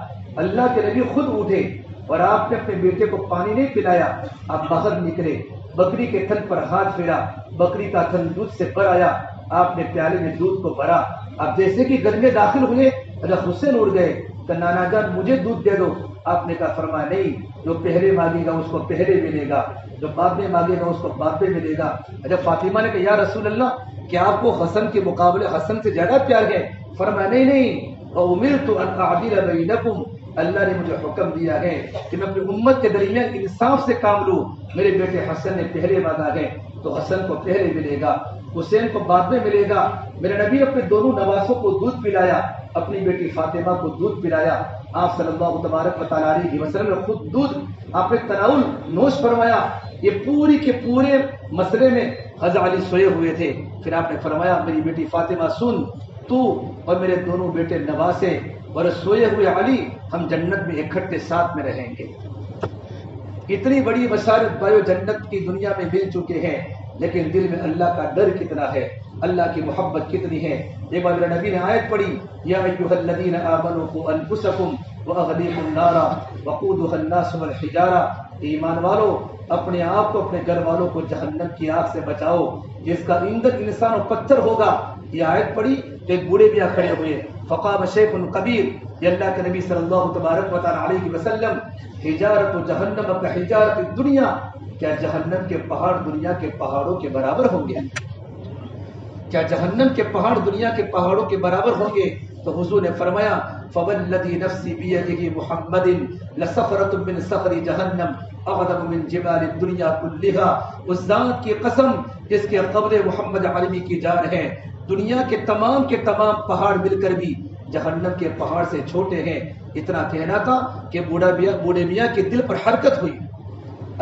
اللہ کے نبی خود اٹھے اور آپ نے اپنے بیٹے کو پانی نہیں پلایا. آپ باہر نکلے، بکری کے تھن پر ہاتھ پھیرا، بکری کا تھن دودھ سے بھر آیا. آپ نے پیالے میں دودھ کو بھرا. اب جیسے کہ گھر میں داخل ہوئے حضرت حسین اٹھ گئے کہ نانا جان مجھے دودھ دے دو. آپ نے کہا فرمایا نہیں، جو پہلے مانگے گا اس کو پہلے ملے گا، جو بعد میں مانگے گا اس کو بعد میں ملے گا. جب فاطمہ نے کہا یا رسول اللہ کیا آپ کو حسن کے مقابلے حسن سے زیادہ پیار ہے؟ فرمایا نہیں نہیں، وَأُمِرْتُ أَنْ أَعْدِلَ بَيْنَكُمْ، اللہ نے مجھے حکم دیا ہے کہ میں اپنی امت کے درمیان انصاف سے کام لوں. میرے بیٹے حسن نے پہلے مانگا ہے تو حسن کو پہلے ملے گا، حسین کو بعد میں ملے گا. میرے نبی اپنے دونوں نواسوں کو دودھ پلایا، اپنی بیٹی فاطمہ کو دودھ پلایا. آپ صلی اللہ تبارک و تعالی علیہ وسلم نے خود دودھ آپ نے تناول نوش فرمایا. یہ پوری کے پورے مسئلے میں حضرت علی سوئے ہوئے تھے. پھر آپ نے فرمایا میری بیٹی فاطمہ سن، تو اور میرے دونوں بیٹے نواسے اور سوئے ہوئے علی ہم جنت میں اکٹھے ساتھ میں رہیں گے. اتنی بڑی بشارت بایو جنت کی دنیا میں مل چکے ہیں، لیکن دل میں اللہ کا ڈر کتنا ہے، اللہ کی محبت کتنی ہے. ایک بار میرے نبی نے آیت پڑھی یا ایھا الذین آمنوا قوا انفسکم واہلیکم نارا وقودها الناس والحجارہ، ایمان والو اپنے آپ کو اپنے گھر والوں کو جہنم کی آگ سے بچاؤ جس کا ایندھن انسان اور پتھر ہوگا. یہ آیت پڑھی تو ایک بوڑھے میاں کھڑے ہوئے، فقام شیخ کبیر، یہ اللہ کے نبی صلی اللہ تبارک و تعالی علیہ وسلم حجارت جہنم کا حجارت دنیا، کیا جہنم کے پہاڑ دنیا کے پہاڑوں کے برابر ہوں گے؟ کیا جہنم کے پہاڑ دنیا کے پہاڑوں کے برابر ہوں گے؟ تو حضور نے فرمایا فوالذی نفسی بیدہ محمد لصخرۃ من صخر جہنم اعظم من جبال الدنیا کلھا، اس ذات کی قسم جس کے قبر محمد عربی کی جان ہے، دنیا کے تمام پہاڑ مل کر بھی جہنم کے پہاڑ سے چھوٹے ہیں. اتنا کہنا تھا کہ بوڑھے میاں کے دل پر حرکت ہوئی.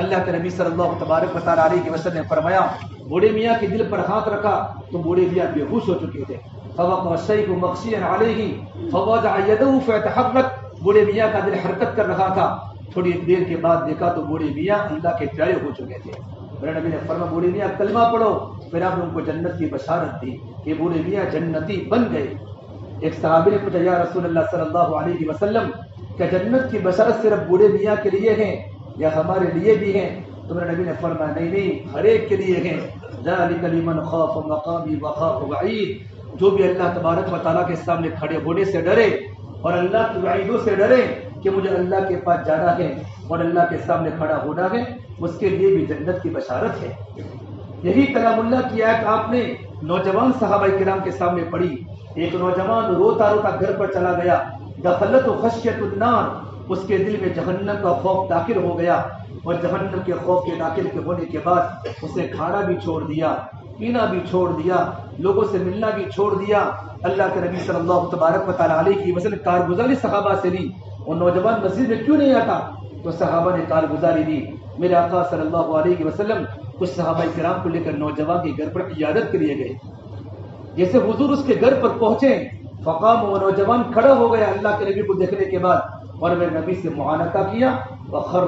اللہ کے نبی صلی اللہ تبارک و تعالی علیہ وسلم نے فرمایا بوڑھے میاں کے دل پر ہاتھ رکھا تو بوڑھے میاں بے ہوش ہو چکے تھے. فوقع الشیخ مغشیا علیہ فوضع یدہ فتحرک، بوڑھے میاں کا دل حرکت کر رہا تھا. تھوڑی دیر کے بعد دیکھا تو بوڑھے میاں اللہ کے پیارے ہو چکے تھے. میرے نبی نے فرمایا بوڑھے میاں کلمہ پڑھو. پھر آپ نے ان کو جنت کی بشارت دی کہ بوڑھے میاں جنتی بن گئے. ایک صحابی نے پوچھا یا رسول اللہ صلی اللہ علیہ وسلم کیا جنت کی بشارت صرف بوڑھے میاں کے لیے ہیں یا ہمارے لیے بھی ہیں؟ تو میرے نبی نے فرمایا نہیں، ہر ایک کے لیے ہیں. ذالک لمن خاف مقامی وخاف وعید، جو بھی اللہ تبارک و تعالیٰ کے سامنے کھڑے ہونے سے ڈرے اور اللہ کی وعیدوں سے ڈرے کہ مجھے اللہ کے پاس جانا ہے اور اللہ کے سامنے کھڑا ہونا ہے، اس کے لیے بھی جنت کی بشارت ہے. یہی کلام اللہ کی آیت آپ نے نوجوان صحابہ کرام کے سامنے پڑھی. ایک نوجوان روتا روتا گھر پر چلا گیا، دخلت خشیت النار، اس کے دل میں جہنم کا خوف داخل ہو گیا. اور جہنم کے خوف کے داخل کے ہونے کے بعد اسے کھانا بھی چھوڑ دیا، پینا بھی چھوڑ دیا، لوگوں سے ملنا بھی چھوڑ دیا۔ اللہ کے نبی صلی اللہ تبارک و تعالیٰ علیہ کی مثلا کارگزاری صحابہ سے لی، اور نوجوان مسجد میں کیوں نہیں آتا؟ تو صحابہ نے کارگزاری دی۔ میرے آقا صلی اللہ علیہ وسلم کچھ صحابہ کرام کو لے کر نوجوان کے گھر پر عیادت کے لیے گئے۔ جیسے حضور اس کے گھر پر پہنچے، فقام و نوجوان کھڑا ہو گیا اللہ کے نبی کو دیکھنے کے بعد، اور میرے نبی سے معانقہ کیا، خر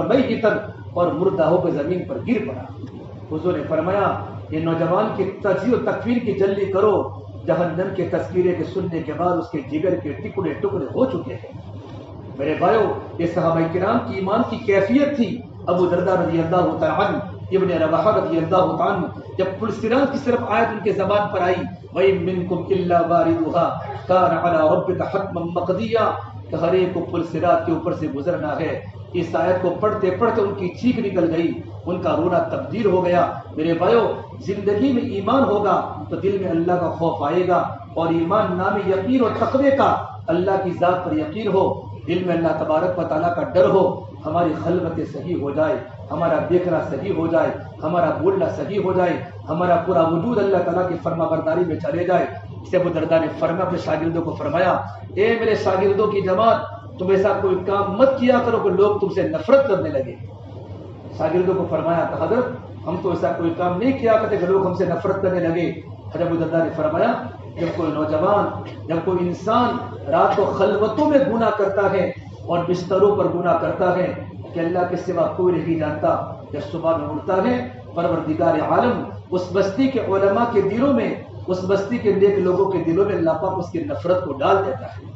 میتا، اور مردہ ہو کر زمین پر گر پڑا۔ حضور نے فرمایا یہ نوجوان کی تجزیہ و تکفیر کی جلدی کرو، جہنم کے تذکیرے کے سننے کے بعد اس کے جگر کے ٹکڑے ٹکڑے ہو چکے ہیں۔ میرے بھائیو، یہ صحابہ کرام کی ایمان کی کیفیت تھی۔ ابو درداء رضی اللہ تعالیٰ عنہ، ابن رواحہ رضی اللہ تعالیٰ عنہ، جب پل صراط کی صرف آیت ان کے زبان پر آئی، وَإِن مِّنكُمْ إِلَّا وَارِدُهَا كَانَ عَلَىٰ رَبِّكَ حَتْمًا مَّقْضِيًّا، کہ ہر ایک کو پل صراط کے اوپر سے گزرنا ہے۔ اس آیت کو پڑھتے پڑھتے ان کی چیخ نکل گئی، ان کا رونا تبدیل ہو گیا۔ میرے بھائیو، زندگی میں ایمان ہوگا تو دل میں اللہ کا خوف آئے گا، اور ایمان نام یقین اور تقوی کا، اللہ کی ذات پر یقین ہو، دل میں اللہ تبارک و تعالیٰ کا ڈر ہو، ہماری خلوتیں صحیح ہو جائے، ہمارا دیکھنا صحیح ہو جائے، ہمارا بولنا صحیح ہو جائے، ہمارا پورا وجود اللہ تعالیٰ کی فرما برداری میں چلے جائے۔ اسے ابو درداء نے فرمایا، اپنے شاگردوں کو فرمایا، اے میرے شاگردوں کی جماعت، تم ایسا کوئی کام مت کیا کرو کہ لوگ تم سے نفرت کرنے لگے۔ شاگردوں کو فرمایا کہ حضرت ہم تو ایسا کوئی کام نہیں کیا کرتے کہ لوگ ہم سے نفرت کرنے لگے۔ حضرت ابو درداء نے فرمایا، جب کوئی نوجوان، جب کوئی انسان رات کو خلوتوں میں گناہ کرتا ہے اور بستروں پر گناہ کرتا ہے کہ اللہ کے سوا کوئی نہیں جانتا، جب صبح میں اٹھتا ہے، پروردگار عالم اس بستی کے علماء کے دلوں میں، اس بستی کے نیک لوگوں کے دلوں میں اللہ پاک اس کی نفرت کو ڈال دیتا ہے۔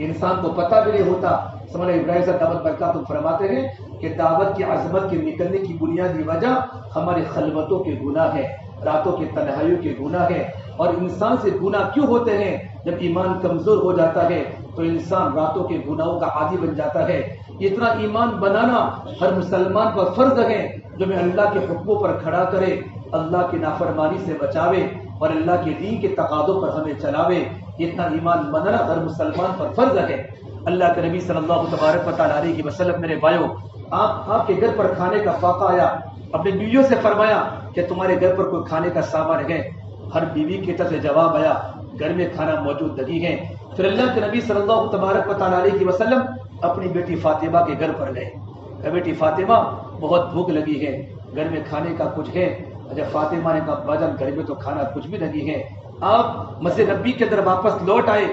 انسان کو پتہ بھی نہیں ہوتا۔ سمجھے ابراہیم صاحب دعوت برکات فرماتے ہیں کہ دعوت کی عظمت کے نکلنے کی بنیادی وجہ ہماری خلوتوں کے گناہ ہے، راتوں کی تنہائیوں کے گناہ ہے۔ اور انسان سے گناہ کیوں ہوتے ہیں؟ جب ایمان کمزور ہو جاتا ہے تو انسان راتوں کے گناہوں کا عادی بن جاتا ہے۔ اتنا ایمان بنانا ہر مسلمان پر فرض ہے جو میں اللہ کے حکموں پر کھڑا کرے، اللہ کی نافرمانی سے بچاوے اور اللہ کے دین کے تقاضوں پر ہمیں چلاوے۔ اتنا ایمان بنانا ہر مسلمان پر فرض ہے۔ اللہ کے نبی صلی اللہ تبارک و تعالیٰ علیہ وسلم، میرے بھائیو، آپ کے گھر پر کھانے کا فاقہ آیا، اپنی بیویوں سے فرمایا کہ تمہارے گھر پر کوئی کھانے کا سامان ہے؟ ہر بیوی کی طرف سے جواب آیا، گھر میں کھانا موجود نہیں ہے۔ پھر اللہ کے نبی صلی اللہ تبارک و تعالیٰ علیہ وسلم اپنی بیٹی فاطمہ کے گھر پر گئے کہ بیٹی فاطمہ بہت بھوک لگی ہے، گھر میں کھانے کا کچھ ہے؟ جب فاطمہ نے کہا باجان گھر میں تو کھانا کچھ بھی نہیں ہے۔ آپ مسجد نبی کے اندر واپس لوٹ آئے۔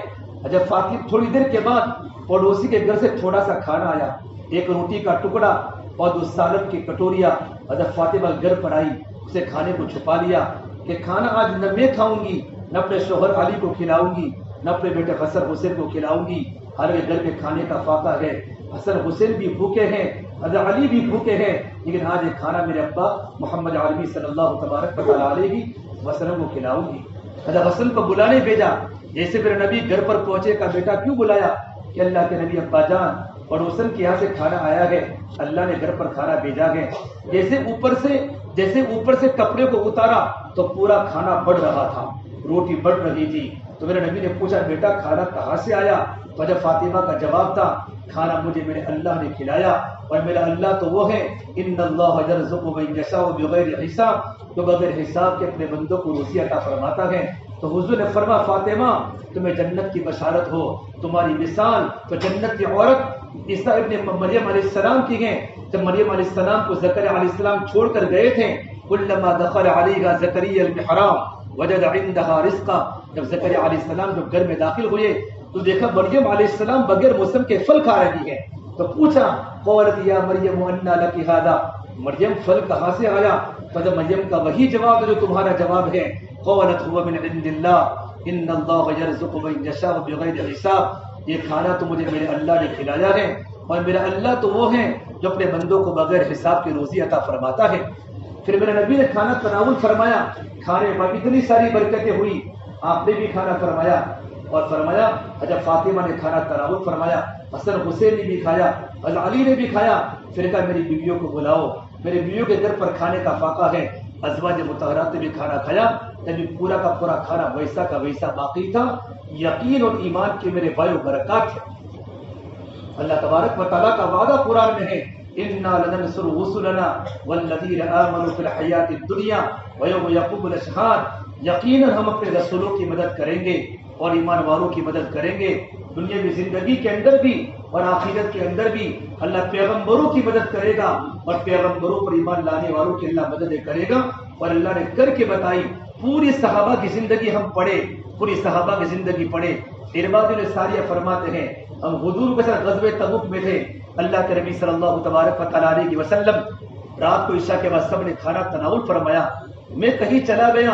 جب فاطمہ تھوڑی دیر کے بعد پڑوسی کے گھر سے تھوڑا سا کھانا آیا، ایک روٹی کا ٹکڑا اور 2 سالن کی کٹوریاں۔ جب فاطمہ گھر پر آئی، اسے کھانے کو چھپا لیا کہ کھانا آج نہ میں کھاؤں گی، نہ اپنے شوہر علی کو کھلاؤں گی، نہ اپنے بیٹے حسن حسین کو کھلاؤں گی۔ ہر ایک گھر کے کھانے کا فاقہ ہے، حسن حسین بھی بھوکے ہیں، حضرت علی بھی بھوکے ہیں، لیکن آج یہ کھانا میرے ابا محمد عربی صلی اللہ تبارک و تعالیٰ علیہ وسلم کو کھلاؤں گی۔ حضرت حسن کو بلانے بھیجا۔ جیسے میرے نبی گھر پر پہنچے کا بیٹا کیوں بلایا؟ کہ اللہ کے نبی ابا جان پڑوسن کے یہاں سے کھانا آیا ہے، اللہ نے گھر پر کھانا بھیجا ہے۔ جیسے اوپر سے کپڑے کو اتارا تو پورا کھانا بڑھ رہا تھا، روٹی بڑھ رہی تھی۔ تو میرے نبی نے پوچھا بیٹا کھانا کہاں سے آیا؟ تو جب فاطمہ کا جواب تھا کھانا مجھے میرے اللہ نے کھلایا، اور میرا اللہ تو وہ ہے ان اللہ یرزق من یشاء بغیر حساب، تو بغیر حساب کے اپنے بندوں کو روزی عطا فرماتا ہے۔ تو حضور نے فرمایا فاطمہ تمہیں جنت کی بشارت ہو، تمہاری مثال تو جنت کی عورت عیسیٰ ابن مریم علیہ السلام کی ہے۔ جب مریم علیہ السلام کو زکریا علیہ السلام چھوڑ کر گئے تھے، کلما دخل علیہا زکریا المحراب وجد عندها رزقا، جب زکریا علیہ السلام جب گھر میں داخل ہوئے تو دیکھا مریم علیہ السلام بغیر موسم کے پھل کھا رہی ہے۔ تو پوچھا قالت یا مریم انا لک ھذا، مریم پھل کہاں سے آیا؟ تو جب مریم کا وہی جواب جو تمہارا جواب ہے، قالت هو من عند اللہ ان اللہ یرزق من یشاء بغیر حساب، یہ کھانا تو مجھے میرے اللہ نے کھلایا ہے، اور میرا اللہ تو وہ ہے جو اپنے بندوں کو بغیر حساب کی روزی عطا فرماتا ہے۔ پھر میرے نبی نے کھانا تناول فرمایا، کھانے میں اتنی ساری برکتیں ہوئی، آپ نے بھی کھانا فرمایا، اور فرمایا جب فاطمہ نے کھانا تناول فرمایا، حسن حسین نے بھی کھایا، علی نے بھی کھایا۔ پھر کہا میری بیویوں کو بلاؤ، میری بیویوں کے گھر پر کھانے کا فاقہ ہے۔ ازواج مطہرات نے بھی کھانا کھایا، تبھی پورا کا پورا کھانا ویسا کا ویسا باقی تھا۔ یقین اور ایمان کے میرے بھائیو برکات ہے۔ اللہ تبارک و تعالیٰ کا وعدہ قرآن میں ہے اِنَّا لَنَنْصُرُ رُسُلَنَا وَالَّذِينَ آمَنُوا فِي الْحَيَاةِ الدُّنْيَا وَيَوْمَ يَقُومُ الْأَشْهَادُ، یقیناً ہم اپنے رسولوں کی مدد کریں گے اور ایمان والوں کی مدد کریں گے، دنیاوی زندگی کے اندر بھی اور آخرت کے اندر بھی اللہ پیغمبروں کی مدد کرے گا اور پیغمبروں پر ایمان لانے والوں کی اللہ مدد کرے گا۔ اور اللہ نے کر کے بتائی، پوری صحابہ کی زندگی ہم پڑھے، پوری صحابہ کی زندگی پڑھے۔ ارباد بن ساریہ فرماتے ہیں ہم حضور کے ساتھ غزوہ تبوک میں تھے، اللہ کے نبی صلی اللہ تبارک و تعالیٰ علیہ وسلم رات کو عشاء کے بعد سب نے کھانا تناول فرمایا، میں کہیں چلا گیا،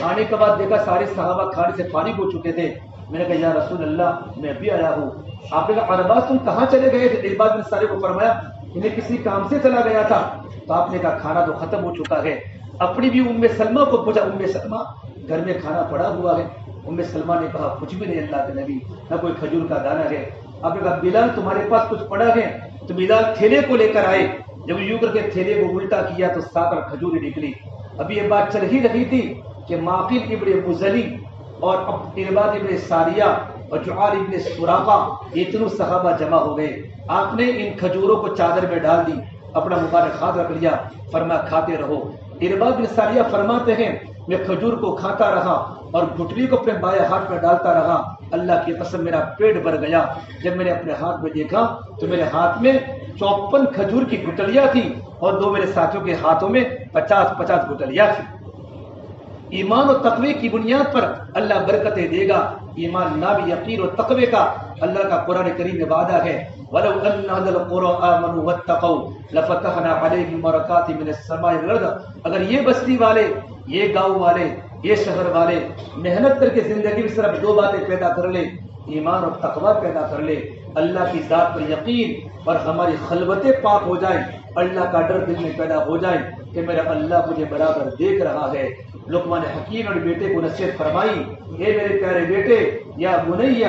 آنے کے بعد دیکھا سارے صحابہ کھانے سے فارغ ہو چکے تھے، میں نے کہا یا رسول اللہ میں ابھی آیا ہوں۔ آپ نے کہا عرباز تم کہاں چلے گئے تھے؟ ارباد بن ساریہ کو فرمایا انہیں کسی کام سے چلا گیا تھا، تو آپ نے کہا کھانا تو ختم ہو چکا ہے۔ اپنی بھی ام سلمہ کو پوچھا، ام سلمہ گھر میں کھانا پڑا ہوا ہے؟ ام سلمہ نے کہا کچھ بھی نہیں اللہ کے نبی، نہ کوئی کھجور کا دانہ ہے۔ آپ نے کہا بلال تمہارے پاس کچھ پڑا ہے؟ تو بلال تھیلے کو لے کر آئے، جب یوں کر کے تھیلے کو الٹا کیا تو 7 کھجوریں نکلی۔ ابھی یہ بات چل ہی رہی تھی کہ معقل ابن مزنی اور ارباد ابن ساریہ اور جعار ابن سراقہ یہ تینوں صحابہ جمع ہو گئے۔ آپ نے ان کھجوروں کو چادر میں ڈال دی، اپنا مبارک ہاتھ رکھ لیا، فرمایا کھاتے رہو۔ ارباد بن ساریہ فرماتے ہیں میں کھجور کو کھاتا رہا اور گٹلی کو اپنے بائیں ہاتھ میں ڈالتا رہا، اللہ کی قسم میرا پیٹ بھر گیا۔ جب میں نے اپنے ہاتھ میں دیکھا تو میرے ہاتھ میں 54 کھجور کی گٹلیاں تھی اور 2 میرے ساتھیوں کے ہاتھوں میں 50 گٹلیاں تھی۔ ایمان اور تقوی کی بنیاد پر اللہ برکتیں دے گا، ایمان نہ بھی یقین اور تقوی کا اللہ کا قرآن کریم میں وعدہ ہے وَلَوْ أَنَّ أَهْلَ الْقُرَىٰ آمَنُوا وَاتَّقَوْا لَفَتَحْنَا عَلَيْهِمْ بَرَكَاتٍ مِّنَ السَّمَاءِ وَالْأَرْضِ، اگر یہ بستی والے، یہ گاؤں والے، یہ شہر والے محنت کر کے زندگی میں صرف 2 باتیں پیدا کر لے، ایمان اور تقوی پیدا کر لے، اللہ کی ذات پر یقین اور ہماری خلوتیں پاک ہو جائیں، اللہ کا ڈر دل میں پیدا ہو جائے کہ میرا اللہ مجھے برابر دیکھ رہا ہے۔ لقمان حکیم اور بیٹے کو نصیحت فرمائی، اے میرے پیارے بیٹے، یا بنی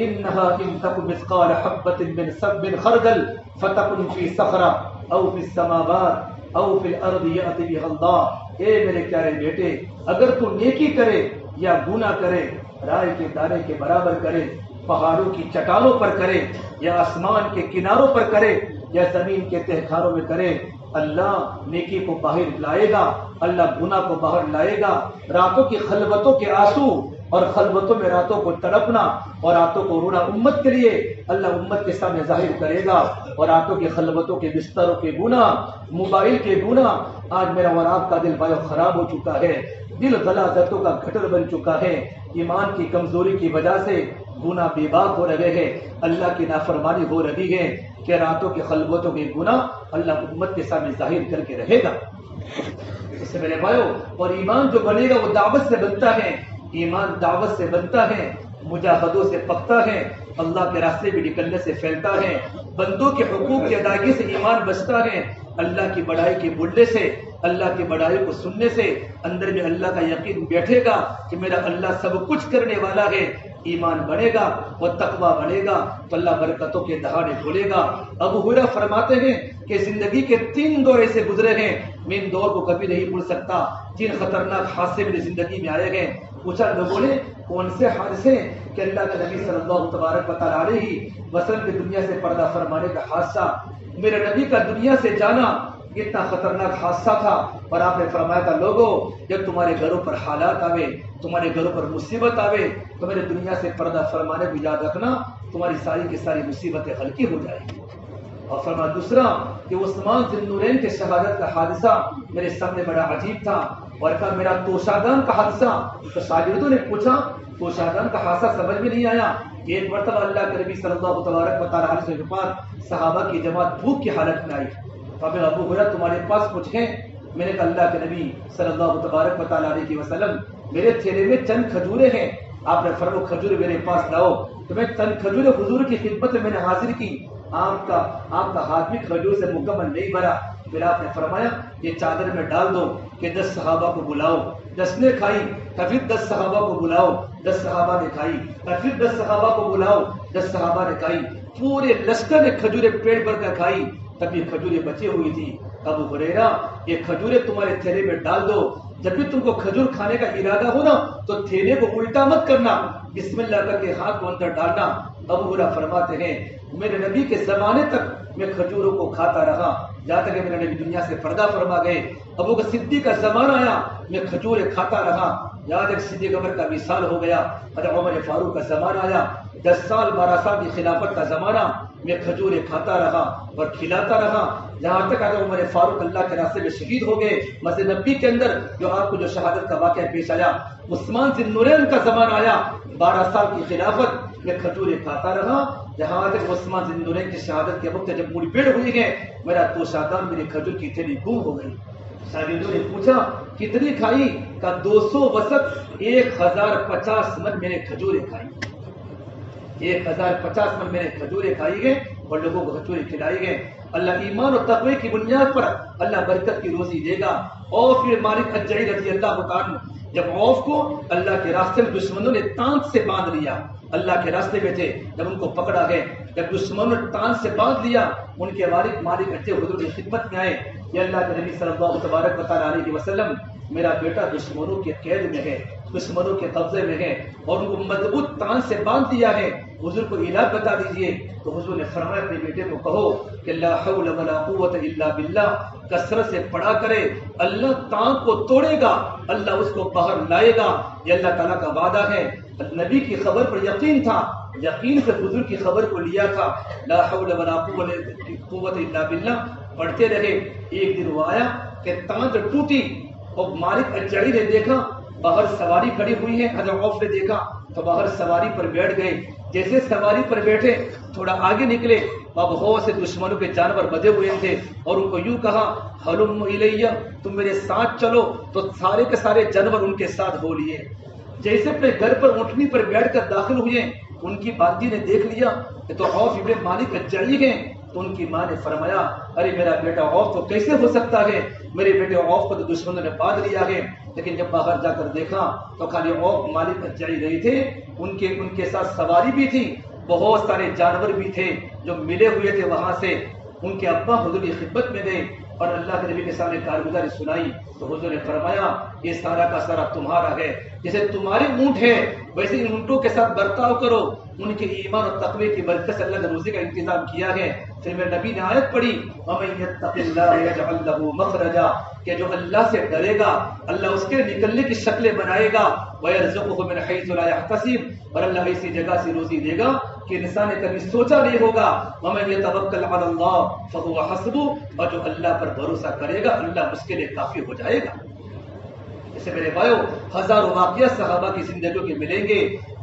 انہا ان تک مثقال حبۃ من خردل فتکن فی صخرہ او فی السماوات او فی الارض یأتی بها اللہ، اے میرے پیارے بیٹے اگر تو نیکی کرے یا گناہ کرے، رائے کے دانے کے برابر کرے، پہاڑوں کی چٹانوں پر کرے یا آسمان کے کناروں پر کرے یا زمین کے تہ خانوں میں کرے، اللہ نیکی کو باہر لائے گا، اللہ گناہ کو باہر لائے گا۔ راتوں کی خلوتوں کے آنسو اور خلوتوں میں راتوں کو تڑپنا اور راتوں کو رونا امت کے لیے اللہ امت کے سامنے ظاہر کرے گا، اور راتوں کی خلوتوں کے بستروں کے گناہ، موبائل کے گناہ، آج میرا اور آپ کا دل بایو خراب ہو چکا ہے، دل غلاظتوں کا گٹر بن چکا ہے، ایمان کی کمزوری کی وجہ سے گناہ بے باک ہو رہے ہیں، اللہ کی نافرمانی ہو رہی ہے کہ راتوں کے خلوتوں کے گناہ اللہ امت کے سامنے ظاہر کر کے رہے گا۔ اس سے میرے بھائیو، اور ایمان جو بنے گا وہ دعوت سے بنتا ہے، ایمان دعوت سے بنتا ہے، مجاہدوں سے پکتا ہے، اللہ کے راستے بھی نکلنے سے پھیلتا ہے، بندوں کے حقوق کی ادائیگی سے ایمان بچتا ہے، اللہ کی بڑائی کے بولنے سے، اللہ کی بڑائی کو سننے سے اندر میں اللہ کا یقین بیٹھے گا کہ میرا اللہ سب کچھ کرنے والا ہے، ایمان بنے گا اور تقوی بنے گا تو اللہ برکتوں کے دہانے کھولے گا۔ ابو ہریرہ فرماتے ہیں کہ زندگی کے 3 دور ایسے گزرے ہیں میں ان دور کو کبھی نہیں بھول سکتا، 3 خطرناک حادثے میری زندگی میں آئے ہیں۔ پوچھا لوگوں نے کون سے حادثے؟ کہ اللہ کے نبی صلی اللہ تبارک و تعالیٰ علیہ وسلم کی دنیا سے پردہ فرمانے کا حادثہ، میرے نبی کا دنیا سے جانا اتنا خطرناک حادثہ تھا، اور آپ نے فرمایا تھا لوگوں جب تمہارے گھروں پر حالات آوے، تمہارے گھروں پر مصیبت آوے تو میرے دنیا سے پردہ فرمانے کو یاد رکھنا، تمہاری ساری کی ساری مصیبتیں ہلکی ہو جائیں گی۔ اور فرمایا دوسرا کہ عثمان ذی النورین کے شہادت کا حادثہ میرے سامنے بڑا عجیب تھا، اور کہا میرا توشادان کا حادثہ، تو شاگردوں نے پوچھا توشادان کا حادثہ سمجھ میں نہیں آیا کہ ایک مرتبہ اللہ کے نبی صلی اللہ تبارک و تعالیٰ علیہ وسلم صحابہ کی جماعت بھوک کی حالت میں آئی، ابو ہریرہ تمہارے پاس کچھ ہے؟ میں نے کہا اللہ کے نبی صلی اللہ تبارک و تعالیٰ علیہ وسلم میرے تھیلے میں چند کھجوریں ہیں، آپ نے فرمایا کھجوریں میرے پاس لاؤ، تو میں چند کھجوریں حضور کی خدمت میں نے حاضر کی، آپ کا ہاتھ بھی کھجور سے مکمل نہیں بھرا، پھر آپ نے فرمایا یہ چادر میں ڈال دو کہ 10 صحابہ کو بلاؤ، 10 نے کھائی، پھر 10 صحابہ کو بلاؤ، 10 صحابہ نے کھائی، پھر 10 صحابہ کو بلاؤ، 10 صحابہ نے کھائی، پورے لشکر نے کھجوریں پیٹ بھر کر کھائی، تب یہ کھجوریں بچی ہوئی تھی۔ ابو ہریرہ یہ کھجوریں تمہارے تھیلے میں ڈال دو، جب بھی تم کو کھجور کھانے کا ارادہ ہو نا تو تھیلے کو الٹا مت کرنا، بسم اللہ کر کے ہاتھ کو اندر ڈالنا۔ ابو ہریرہ فرماتے ہیں میرے نبی کے زمانے تک میں کھجوروں کو کھاتا رہا، جہاں تک کہ میرے نبی دنیا سے پردہ فرما گئے۔ ابو بکر صدیق کا زمانہ آیا، میں کھجوریں کھاتا رہا، یہاں تک صدیق عمر کا وصال ہو گیا۔ حضرت عمر فاروق کا زمانہ آیا، 10 سال 12 سال کی خلافت کا زمانہ، میں کھجوریں کھاتا رہا اور کھلاتا رہا، جہاں تک اگر عمر فاروق اللہ کے راستے میں شہید ہو گئے مسجد نبی کے اندر، جو آپ کو جو شہادت کا واقعہ پیش آیا۔ عثمان ذی النورین کا زمانہ آیا، 12 سال کی خلافت میں کھجوریں کھاتا رہا، جہاں تک عثمان ذی النورین کی شہادت کے وقت جب مڑ پیڑ ہوئی ہے، میرا توشادان میری کھجور کی تھیلی گم ہو گئی۔ شاگردوں نے پوچھا کتنی کھائی؟ کا 200 وسق 1050 من میں نے کھجوریں کھائی، 1050 من میں نے کھجوریں کھائی گئے اور لوگوں کو کھجوریں کھلائی گئے۔ اللہ ایمان اور تقوی کی بنیاد پر اللہ برکت کی روزی دے گا۔ اور پھر مالک الجعی رضی اللہ عنہ، جب عوف کو اللہ کے راستے میں دشمنوں نے تانت سے باندھ لیا، اللہ کے راستے میں تھے، جب ان کو پکڑا گئے، جب دشمنوں نے تانت سے باندھ لیا، ان کے والد مالک اچھے حضور کی خدمت میں آئے، یہ اللہ کے نبی صلی اللہ تبارک علیہ وسلم، میرا بیٹا دشمنوں کے قید میں ہے، دشمنوں کے قبضے میں ہے اور ان کو مضبوط تان سے باندھ دیا ہے، حضور کو علاج بتا دیجئے۔ تو حضور نے فرمایا اپنے بیٹے کو کہو کہ لا حول ولا قوت الا باللہ، کثرت سے پڑھا کرے، اللہ تان کو توڑے گا، اللہ اس کو باہر لائے گا، یہ اللہ تعالیٰ کا وعدہ ہے۔ نبی کی خبر پر یقین تھا، یقین سے حضور کی خبر کو لیا تھا، لا حول ولا قوت الا باللہ پڑھتے رہے۔ ایک دن وہ آیا کہ تاند ٹوٹی اور مالک الجعی نے دیکھا باہر سواری کھڑی ہوئی ہے، حضرت عوف نے دیکھا تو باہر سواری پر بیٹھ گئے۔ جیسے سواری پر بیٹھے تھوڑا آگے نکلے، بہت سے دشمنوں کے جانور بدے ہوئے تھے اور ان کو یوں کہا ہلم الیہ، تم میرے ساتھ چلو، تو سارے کے سارے جانور ان کے ساتھ ہو لیے۔ جیسے اپنے گھر پر اونٹنی پر بیٹھ کر داخل ہوئے، ان کی باندی نے دیکھ لیا کہ تو عوف ابن مالک الجعی ہیں، تو ان کی ماں نے فرمایا ارے میرا بیٹا عوف تو کیسے ہو سکتا ہے، میرے بیٹے عوف کو تو دشمنوں نے باندھ لیا ہے۔ لیکن جب باہر جا کر دیکھا تو خالی عوف مالک الجعی نہیں تھے، ان کے ساتھ سواری بھی تھی، بہت سارے جانور بھی تھے جو ملے ہوئے تھے وہاں سے۔ ان کے ابا حضور کی خدمت میں گئے اور اللہ کے نبی کے سامنے کارگزاری سنائی تو حضور نے فرمایا یہ سارا کا سارا تمہارا ہے، جیسے تمہارے اونٹ ہے ویسے ان اونٹوں کے ساتھ برتاؤ کرو۔ ان کے ایمان اور تقوی کی برکت سے اللہ نے روزی کا انتظام کیا ہے۔ پھر میرے نبی نے آیت پڑھی وَمَن يَتَّقِ اللَّهَ يَجْعَلْ لَهُ مَخْرَجًا، کہ جو اللہ سے ڈرے گا اللہ اس کے نکلنے کی شکلیں بنائے گا، وَيَرْزُقْهُ مِنْ حَيْثُ لَا يَحْتَسِبُ، اور اللہ ایسی جگہ سے روزی دے گا کہ انسان نے کبھی سوچا نہیں ہوگا۔ وَمَن يَتَوَكَّلْ عَلَى اللَّهِ فَهُوَ حَسْبُهُ، اور جو اللہ پر بھروسہ کرے گا اللہ اس کے لیے کافی ہو جائے گا۔ اسے میرے بھائیو ہزاروں واقعات صحابہ کی زندگیوں کے ملیں گے،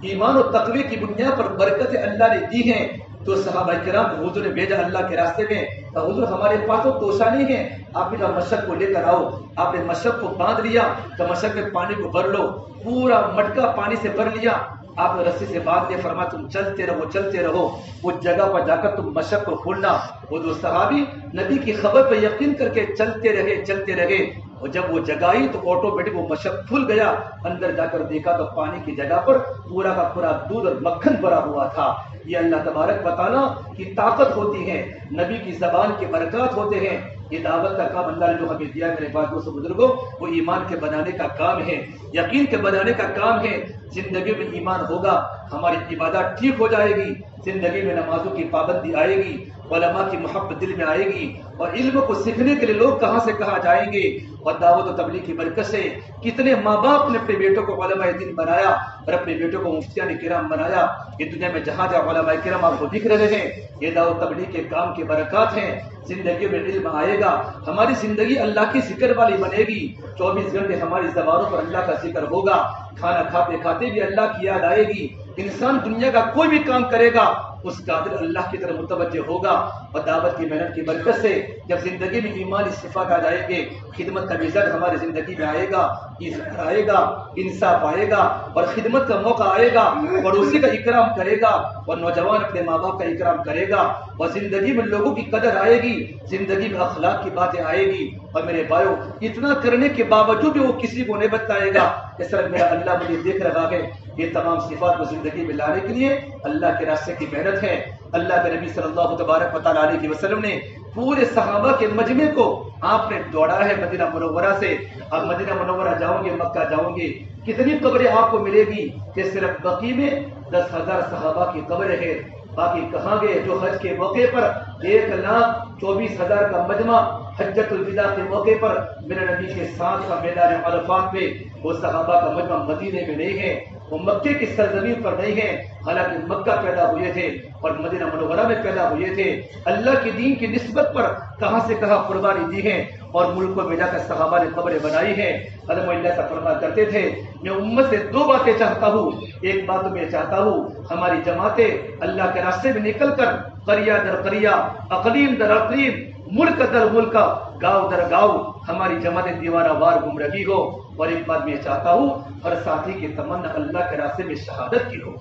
ایمان و تقوی کی بنیاد پر برکتیں اللہ نے دی ہیں۔ تو صحابہ کرام حضور نے بھیجا اللہ کے راستے میں، تو حضور ہمارے پاس تو توشہ نہیں ہے، آپ بھی مشق کو لے کر آؤ۔ آپ نے مشق کو باندھ لیا تو مشق میں پانی کو بھر لو، پورا مٹکا پانی سے بھر لیا، آپ نے رسی سے باندھ لیا، فرمایا تم چلتے رہو، اس جگہ پر جا کر تم مشق کو کھولنا۔ وہ دو صحابی نبی کی خبر پر یقین کر کے چلتے رہے، اور جب وہ جگہ آئی تو آٹومیٹک وہ مشق کھل گیا۔ اندر جا کر دیکھا تو پانی کی جگہ پر پورا کا پورا دودھ اور مکھن بھرا ہوا تھا۔ یہ اللہ تبارک و تعالیٰ کی طاقت ہوتی ہے، نبی کی زبان کے برکات ہوتے ہیں۔ یہ دعوت کا کام اللہ نے جو ہمیں دیا میرے بات دوستوں بزرگوں، وہ ایمان کے بنانے کا کام ہے، یقین کے بنانے کا کام ہے۔ زندگی میں ایمان ہوگا ہماری عبادات ٹھیک ہو جائے گی، زندگی میں نمازوں کی پابندی آئے گی، علماء کی محبت دل میں آئے گی، اور علم کو سیکھنے کے لیے لوگ کہاں سے کہاں جائیں گے۔ اور دعوت و تبلیغ کی برکت سے کتنے ماں باپ نے اپنے بیٹوں کو علماء دین بنایا اور اپنے بیٹوں کو مفتیان کرام بنایا۔ یہ دنیا میں جہاں جہاں علماء کرام آپ کو دکھ رہے ہیں، یہ دعوت و تبلیغ کے کام کی برکات ہیں۔ زندگی میں علم آئے گا، ہماری زندگی اللہ کی ذکر والی بنے گی، 24 گھنٹے ہماری زبانوں پر اللہ کا ذکر ہوگا، کھانا کھاتے کھاتے بھی اللہ کی یاد آئے گی۔ انسان دنیا کا کوئی بھی کام کرے گا اس کا دل اللہ کی طرف متوجہ ہوگا، اور دعوت کی محنت کی برکت سے جب زندگی میں ایمانی صفات آ جائیں گے، خدمت کا مزاج ہماری زندگی میں آئے گا، عزت آئے گا، انصاف آئے گا، اور خدمت کا موقع آئے گا، پڑوسی کا اکرام کرے گا، اور نوجوان اپنے ماں باپ کا اکرام کرے گا، اور زندگی میں لوگوں کی قدر آئے گی، زندگی میں اخلاق کی باتیں آئے گی۔ اور میرے بھائیو اتنا کرنے کے باوجود بھی وہ کسی کو نہیں بتائے گا کہ سر میرا اللہ مجھے دیکھ رہا ہے۔ یہ تمام صفات کو زندگی میں لانے کے لیے اللہ کے راستے کی محنت ہے۔ اللہ کے نبی صلی اللہ تبارک و تعالیٰ علیہ وسلم نے پورے صحابہ کے مجمع کو آپ نے دوڑا ہے مدینہ منورہ سے. اب مدینہ منورہ جاؤں گے، مکہ جاؤں گے، کتنی قبریں آپ کو ملے گی کہ صرف بقیع میں 10,000 صحابہ کی قبر ہے. باقی کہاں گئے جو حج کے موقع پر 1,24,000 کا مجمع حجۃ الوداع کے موقع پر میرے نبی کے ساتھ کا میدان عرفات میں، وہ صحابہ کا مجمع مدینے میں نہیں ہے، وہ مکے کی سرزمین پر نہیں ہے. حالانکہ مکہ پیدا ہوئے تھے اور مدینہ منورہ میں پیدا ہوئے تھے. اللہ کے دین کی نسبت پر کہاں سے کہاں قربانی دی ہے اور ملکوں میں جا کر صحابہ نے قبریں بنائی ہیں. حضرت اللہ سے فرما کرتے تھے میں امت سے 2 باتیں چاہتا ہوں. ایک بات میں چاہتا ہوں ہماری جماعتیں اللہ کے راستے میں نکل کر قریہ در قریہ، اقلیم در اقلیم، ملک در ملک، گاؤں در گاؤں ہماری جماعت دیوانہ وار گم رہی ہو. اور ایک بات میں چاہتا ہوں ہر ساتھی کی تمنا اللہ کے راستے میں شہادت کی ہو.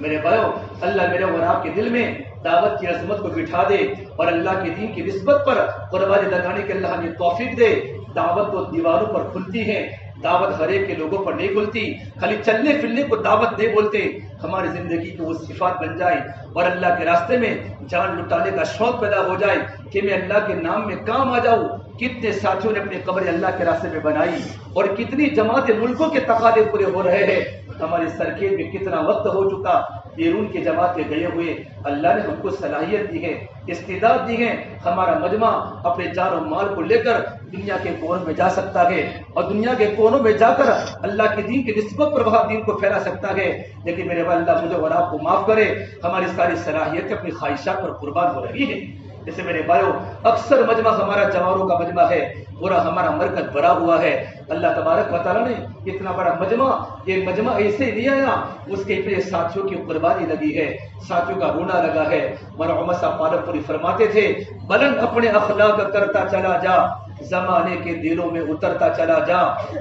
میرے بھائیو، اللہ میرے اور آپ کے دل میں دعوت کی عظمت کو بٹھا دے اور اللہ کے دین کی نسبت پر قربانی لگانے کے اللہ ہمیں توفیق دے. دعوت تو دیواروں پر کھلتی ہے، دعوت ہر ایک کے لوگوں پر نہیں کھلتی. خالی چلنے پھرنے کو دعوت نہیں بولتے. ہماری زندگی کی وہ صفات بن جائے اور اللہ کے راستے میں جان لٹانے کا شوق پیدا ہو جائے کہ میں اللہ کے نام میں کام آ جاؤں. کتنے ساتھیوں نے اپنی قبریں اللہ کے راستے میں بنائی اور کتنی جماعتیں ملکوں کے تقاضے پورے ہو رہے ہیں. ہمارے سرکے میں کتنا وقت ہو چکا بیرون کی جماعت کے گئے ہوئے. اللہ نے ہم کو صلاحیت دی ہے، استعداد دی ہے. ہمارا مجمع اپنے جان و مال کو لے کر دنیا کے کونوں میں جا سکتا ہے اور دنیا کے کونوں میں جا کر اللہ کے دین کی نسبت پر وہاں دین کو پھیلا سکتا ہے. لیکن میرے بھائی اللہ مجھے اور آپ کو معاف کرے، ہماری ساری صلاحیتیں اپنی خواہشات پر قربان ہو رہی ہے. جیسے میرے بھائیو اکثر مجمع ہمارا جواروں کا مجمع ہے، پورا ہمارا مرکز بھرا ہوا ہے. اللہ تبارک و تعالیٰ نے اتنا بڑا مجمع، یہ مجمع ایسے نہیں آیا، اس کے پہ ساتھیوں کی قربانی لگی ہے، ساتھیوں کا رونا لگا ہے. مولانا عمر صاحب پالک پوری فرماتے تھے بلند اپنے اخلاق کرتا چلا جا، زمانے کے دلوں میں اترتا چلا جا،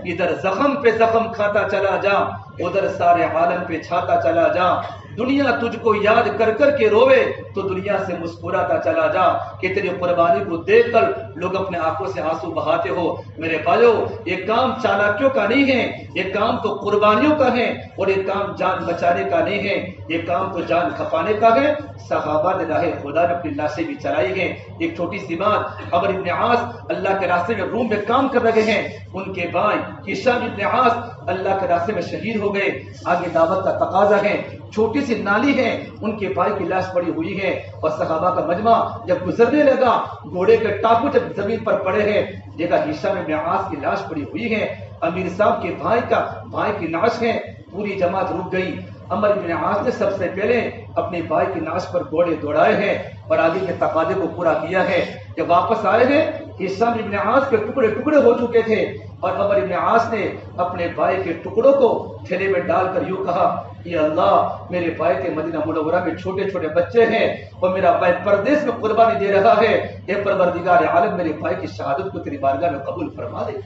ادھر زخم پہ زخم کھاتا چلا جا، ادھر سارے عالم پہ چھاتا چلا جا. دنیا تجھ کو یاد کر کر کے روے تو دنیا سے مسکراتا چلا جا کہ تیری قربانی کو دیکھ کر لوگ اپنے آنکھوں سے آنسو بہاتے ہو. میرے بھائیو یہ کام چالاکیوں کا نہیں ہے، یہ کام تو قربانیوں کا ہے اور یہ کام جان بچانے کا نہیں ہے، یہ کام تو جان کھپانے کا ہے. صحابہ نے راہ خدا نے اپنی لاشیں بھی چلائی ہیں. ایک چھوٹی سی بات، عمرو بن عاص اللہ کے راستے میں روم میں کام کر رہے ہیں، ان کے بھائی ہشام بن عاص اللہ کے راستے میں شہید ہو گئے. آگے دعوت کا تقاضا ہے، چھوٹی سی نالی ہے، ان کے بھائی کی لاش پڑی ہوئی ہے اور صحابہ کا مجمع جب گزرنے لگا گھوڑے کے ٹاپو جب زمین پر پڑے ہیں دیکھا ہشام بن عاص کی لاش پڑی ہوئی ہے. امیر صاحب کے بھائی کی نعش ہے. پوری جماعت رک گئی. عمرو بن عاص نے سب سے پہلے اپنے بھائی کی نعش پر گھوڑے دوڑائے ہیں اور آگے کے تقاضے کو پورا کیا ہے. جب واپس آئے ہیں ہشام بن عاص کے ٹکڑے ٹکڑے ہو چکے تھے اور عمرو بن عاص نے اپنے بھائی کے ٹکڑوں کو تھیلے میں ڈال کر یوں کہا یا اللہ میرے بھائی کے مدینہ منورہ میں چھوٹے چھوٹے بچے ہیں اور میرا بھائی پردیس میں قربانی دے رہا ہے، اے پروردگار عالم میرے بھائی کی شہادت کو تیری بارگاہ میں قبول فرما دے.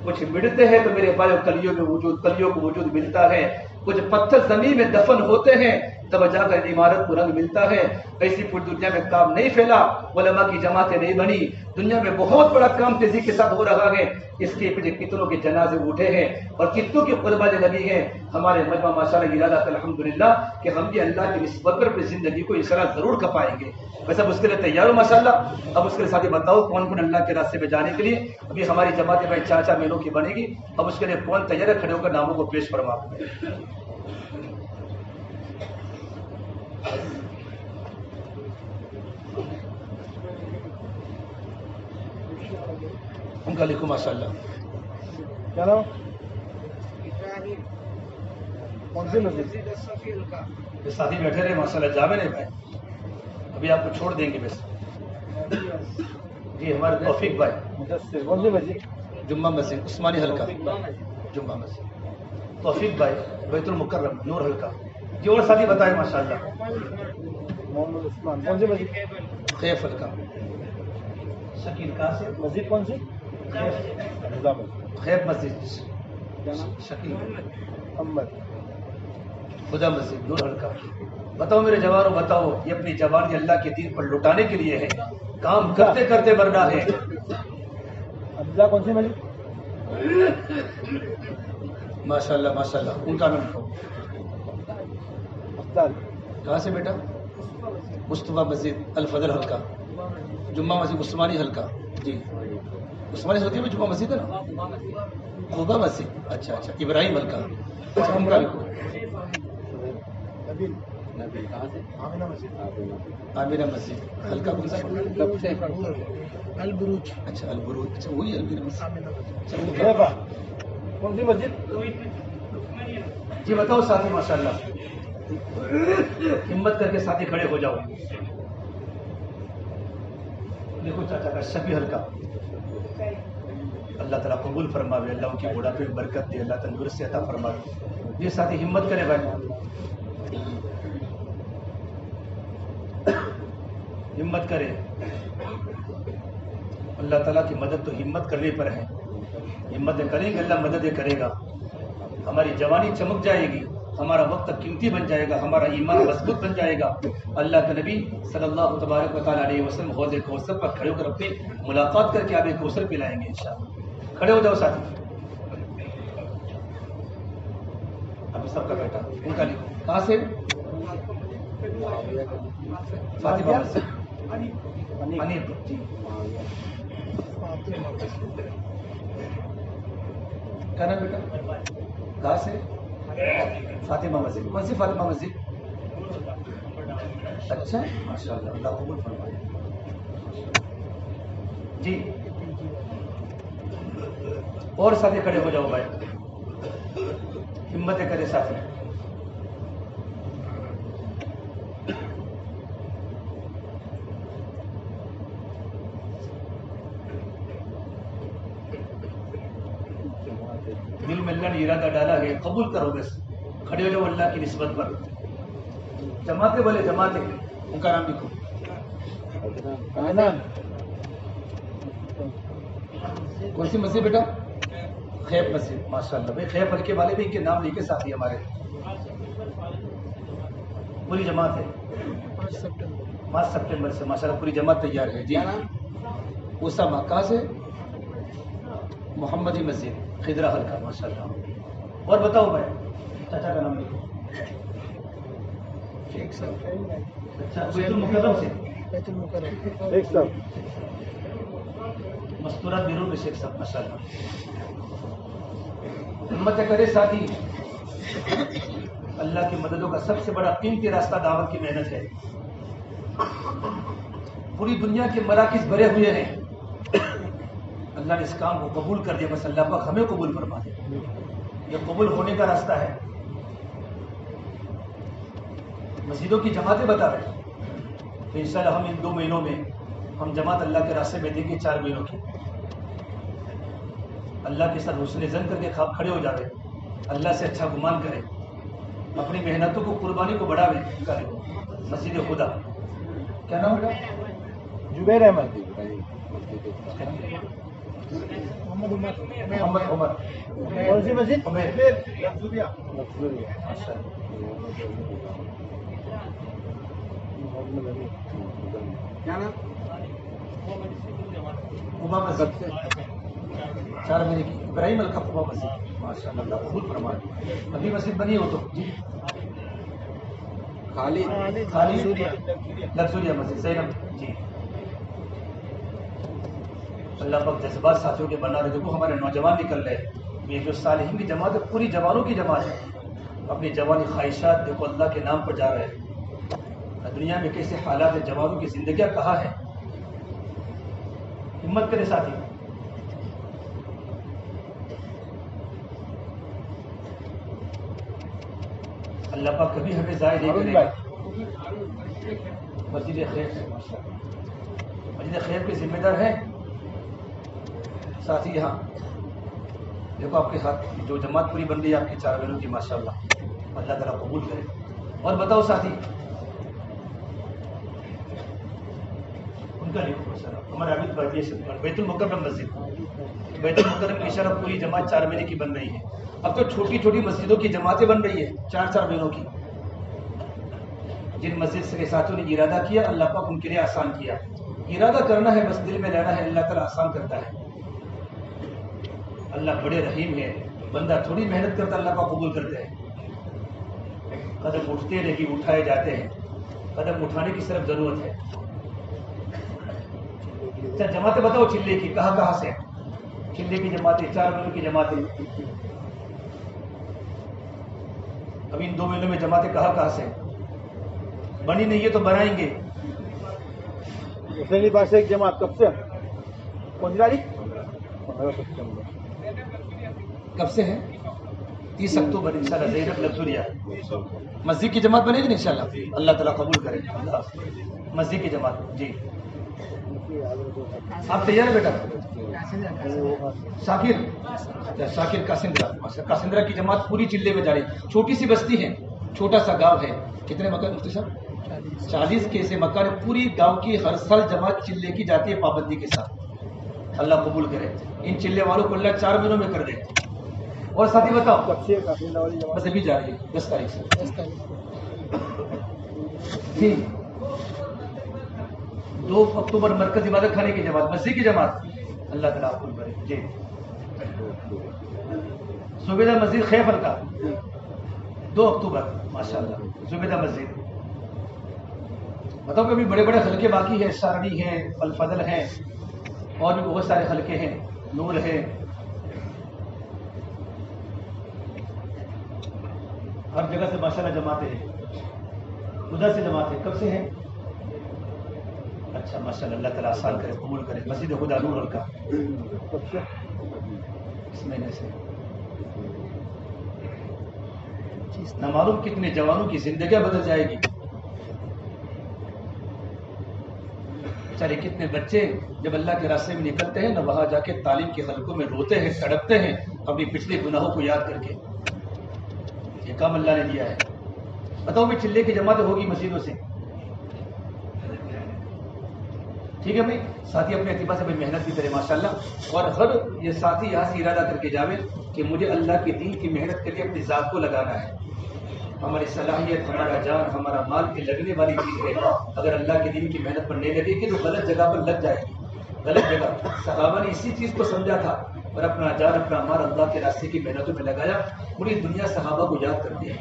کچھ مٹتے ہیں تو میرے بھائی کلیوں کو وجود ملتا ہے، کچھ پتھر زمین میں دفن ہوتے ہیں تب جا کر عمارت کو رنگ ملتا ہے. ایسی پوری دنیا میں کام نہیں پھیلا، علماء کی جماعتیں نہیں بنی، دنیا میں بہت بڑا کام تیزی کے ساتھ ہو رہا ہے. اس کے پیچھے کتنوں کے جنازے اٹھے ہیں اور کتنوں کی قربانی لگی ہے. ہمارے مجمع ماشاءاللہ ارادہ الحمدللہ کہ ہم بھی اللہ کی نسبت پر اپنی زندگی کو انشاءاللہ ضرور کھپائیں گے. ویسے اب اس کے لیے تیار ہو ماشاءاللہ. اب اس کے لیے ساتھی بتاؤ کون کون اللہ کے راستے میں جانے کے لیے. ابھی ہماری جماعت بھائی 4 مہینوں کی بنے گی. اب اس کے لیے کون تیار ہے؟ کھڑے ہو کر ناموں کو پیش فرما. ان کا لکھو ماشاءاللہ. کیا نام؟ کون سی مسجد؟ یہ ساتھی بیٹھے رہے ماشاءاللہ. جامع نہیں بھائی ابھی آپ کو چھوڑ دیں گے. بس جی ہمارے توفیق بھائی. کون سی مسجد؟ جمعہ مسجد عثمانی حلقہ. جمعہ مسجد. توفیق بھائی بیت المکرم نور حلقہ. جی اور ساتھی بتائیں ماشاءاللہ. محمد عثمان. کون سی مسجد؟ خیف حلقہ. شکیل کہاں سے؟ مسجد کون سی؟ خیف مسجد. شکیل محمد خدا مسجد نور حلقہ. بتاؤ میرے جوانوں بتاؤ، یہ اپنی جوانی اللہ کے دین پر لٹانے کے لیے ہے، کام کرتے کرتے مرنا ہے. ابزا کون سی مسجد؟ ماشاءاللہ ماشاءاللہ. ان کا نام لکھو. افضل کہاں سے بیٹا؟ مصطفیٰ مسجد الفضل حلقہ. جمعہ مسجد عثمانی حلقہ جی عثمانی حلقے میں جمعہ مسجد ہے نا قبا مسجد اچھا اچھا ابراہیم حلقہ اچھا ہم کا لکھو عامرہ مسجد حلقہ کون سا البروج اچھا البروج اچھا وہی عامرہ مسجد کون سی مسجد جی بتاؤ ساتھی ماشاء اللہ ہمت کر کے ساتھی کھڑے ہو جاؤ دیکھو چاچا کا شفیع حلقہ اللہ تعالیٰ قبول فرماوے اللہ ان کی بڑھاپے میں برکت دے اللہ تندرستی عطا فرماوے یہ ساتھی ہمت کرے بھائی ہمت کرے اللہ تعالیٰ کی مدد تو ہمت کرنے پر ہے ہمتیں کریں گے اللہ مددیں کرے گا ہماری جوانی چمک جائے گی ہمارا وقت قیمتی بن جائے گا ہمارا ایمان مضبوط بن جائے گا اللہ کے نبی صلی اللہ تبارک و تعالیٰ علیہ وسلم حوض کوثر پر کھڑے ہو کر اپنے ملاقات کر کے آب کوثر پلائیں گے انشاءاللہ کھڑے ہو جاؤ ساتھی ابھی سب کا بیٹا ان کا لکھو کہاں سے فاطمہ مسجد انیب جی کیا نام بیٹا کہاں سے فاطمہ مسجد کون سی فاطمہ مسجد اچھا ماشاء اللہ اللہ قبول فرمائے جی اور ساتھی کھڑے ہو جاؤ بھائی ہمتیں کرے ساتھی دل میں اللہ نے ارادہ ڈالا ہے قبول کرو بس کھڑے ہو جاؤ اللہ کی نسبت پر جماعتیں بولے جماعتیں ان کا نام لکھو کون سی مسجد بیٹا خیب مسجد ماشاء اللہ بھائی خیب حلقے والے بھی ان کے نام لکھے ساتھی ہمارے پوری جماعت ہے 5 سپٹمبر سے ماشاء اللہ پوری جماعت تیار ہے جی اسامہ کہاں سے محمدی مسجد خدرہ حلقہ ماشاء اللہ اور بتاؤ بھائی چاچا کا نام لکھو اچھا بیت المکرم سے مستورات بیرون میں شیخ صاحب ماشاء اللہ ہمت کرے ساتھی اللہ کی مددوں کا سب سے بڑا قیمتی راستہ دعوت کی محنت ہے پوری دنیا کے مراکز بھرے ہوئے ہیں اللہ نے اس کام کو قبول کر دیا بس اللہ پاک ہمیں قبول فرما دے یہ قبول ہونے کا راستہ ہے مسجدوں کی جماعتیں بتا رہے ہیں تو انشاءاللہ ہم ان 2 مہینوں میں ہم جماعت اللہ کے راستے میں دیں گے 4 مہینوں کی اللہ کے ساتھ حسن زن کر کے کھڑے ہو جاوے اللہ سے اچھا گمان کرے اپنی محنتوں کو قربانی کو بڑھاوے کرے مسجد خدا کیا نام ہے زبیر احمد محمد عمر کون سی مسجد کیا نام قبا مسجد 4 مہینے کی ابراہیم القا قبا مسجد ماشاء اللہ قبول فرمائے ابھی مسجد بنی ہو تو جی خالی لگزوریا مسجد زینب جی اللہ پاک جذبات ساتھیوں کے بنا رہے دیکھو ہمارے نوجوان نکل رہے یہ جو صالحین کی جماعت ہے پوری جوانوں کی جماعت ہے اپنی جوانی خواہشات دیکھو اللہ کے نام پر جا رہے ہیں دنیا میں کیسے حالات ہیں جوانوں کی زندگیاں کہاں ہیں ہمت کرے ساتھی اللہ پاک کبھی ہمیں ضائع نہیں کرے گا مسجد خیب سے مسجد خیب کے ذمہ دار ہیں ساتھی یہاں دیکھو آپ کے ساتھ جو جماعت پوری بن رہی ہے آپ کی 4 مہینوں کی ماشاء اللہ اللہ تعالیٰ قبول کرے اور بتاؤ ساتھی ان کا لکھو سر ہمارے عابد بھائی بیت المکرم مسجد بیت المکرم کی شرف پوری جماعت 4 مہینے کی بن رہی ہے اب تو چھوٹی چھوٹی مسجدوں کی جماعتیں بن رہی ہے 4 مہینوں کی جن مسجد سے ساتھیوں نے ارادہ کیا اللہ پاک ان کے لیے آسان کیا ارادہ کرنا ہے بس دل میں لینا ہے اللہ تعالیٰ آسان کرتا ہے اللہ بڑے رحیم ہے بندہ تھوڑی محنت کرتا اللہ پاک قبول کرتے ہیں قدم اٹھتے لیکن اٹھائے جاتے ہیں قدم اٹھانے کی صرف ضرورت ہے اچھا جماعتیں بتاؤ چلے کی کہاں سے؟ چلے کی جماعتیں 4 مہینوں کی جماعتیں، ابھی ان 2 مہینوں میں جماعتیں کہاں سے بنی نہیں ہے تو بنائیں گے. حسینی پاس ایک جماعت کب سے؟ کون سی تاریخ؟ 15 ستمبر. کب سے ہے؟ 30 اکتوبر انشاءاللہ زینب لگزوریا مسجد کی جماعت بنے گی انشاءاللہ. اللہ تعالیٰ قبول کرے. مسجد کی جماعت جی. آپ تیار ہیں بیٹا؟ شاکر کاسندرا کی جماعت پوری چلے میں جا رہی. چھوٹی سی بستی ہے، چھوٹا سا گاؤں ہے. کتنے مکان مفتی صاحب؟ 40 کے سے مکان. پوری گاؤں کی ہر سال جماعت چلے کی جاتی ہے پابندی کے ساتھ. اللہ قبول کرے. ان چلے والوں کو اللہ 4 مہینوں میں کر دے. اور ساتھی بتاؤ کب سے کاسندرا والی جماعت؟ بس ابھی جا رہی ہے 10 تاریخ سے جی. 2 اکتوبر مرکز عبادت خانے کی جماعت، مسجد کی جماعت. اللہ تعالیٰ قبول کرے جی. زبیدہ مسجد خیفر کا 2 اکتوبر ماشاءاللہ زبیدہ مسجد. بتاؤ کہ ابھی بڑے بڑے حلقے باقی ہیں، سارنی ہیں، الفضل ہیں، اور بھی بہت سارے حلقے ہیں، نور ہے. ہر جگہ سے ماشاءاللہ جماعتیں ہیں. ادھر سے جماعتیں کب سے ہیں؟ اچھا ماشاءاللہ. اللہ تعالیٰ آسان کرے، قبول کرے. مسجد خدا نور کا کب سے؟ اس مہینے سے. نہ معلوم کتنے جوانوں کی زندگیاں بدل جائے گی. چلے کتنے بچے جب اللہ کے راستے میں نکلتے ہیں نہ وہاں جا کے تعلیم کے حلقوں میں روتے ہیں، تڑپتے ہیں اپنی پچھلے گناہوں کو یاد کر کے. یہ کام اللہ نے دیا ہے. بتاؤ میں چلے کی جماعت ہوگی مسجدوں سے. ٹھیک ہے بھائی. ساتھی اپنے اعتبار سے بھائی محنت بھی کرے ماشاءاللہ. اور ہر یہ ساتھی یہاں سے ارادہ کر کے جاوے کہ مجھے اللہ کے دین کی محنت کر کے اپنی ذات کو لگانا ہے. ہماری صلاحیت، ہمارا جان، ہمارا مال کی لگنے والی چیز ہے. اگر اللہ کے دین کی محنت پر نہیں لگے گی تو غلط جگہ پر لگ جائے گی. غلط جگہ. صحابہ نے اسی چیز کو سمجھا تھا اور اپنا جان، اپنا مال اللہ کے راستے کی محنتوں میں لگایا. پوری دنیا صحابہ کو یاد کرتی ہے،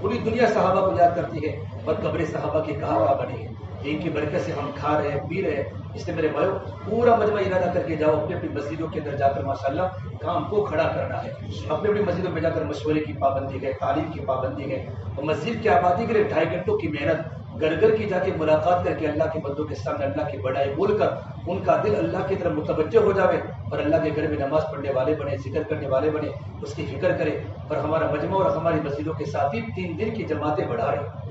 پوری دنیا صحابہ کو یاد کرتی ہے. اور قبر صحابہ کی کہاں بنی ہے. ان کی برکت سے ہم کھا رہے ہیں، پی رہے ہیں. اس لیے میرے بھائیو پورا مجمع ارادہ کر کے جاؤ. اپنی اپنی مسجدوں کے اندر جا کر ماشاءاللہ کام کو کھڑا کرنا ہے. اپنی اپنی مسجدوں میں جا کر مشورے کی پابندی ہے، تعلیم کی پابندی ہے. اور مسجد کی آبادی کے لیے 2.5 گھنٹوں کی محنت. گھر گھر کی جا کے ملاقات کر کے اللہ کے بندوں کے سامنے اللہ کی بڑائی بول کر ان کا دل اللہ کی طرف متوجہ ہو جاوے اور اللہ کے گھر میں نماز پڑھنے والے بنے، ذکر کرنے والے بنے، اس کی فکر کرے. اور ہمارا مجمع اور ہماری مسجدوں کے ساتھ ہی 3 دن کی جماعتیں بڑھا رہے.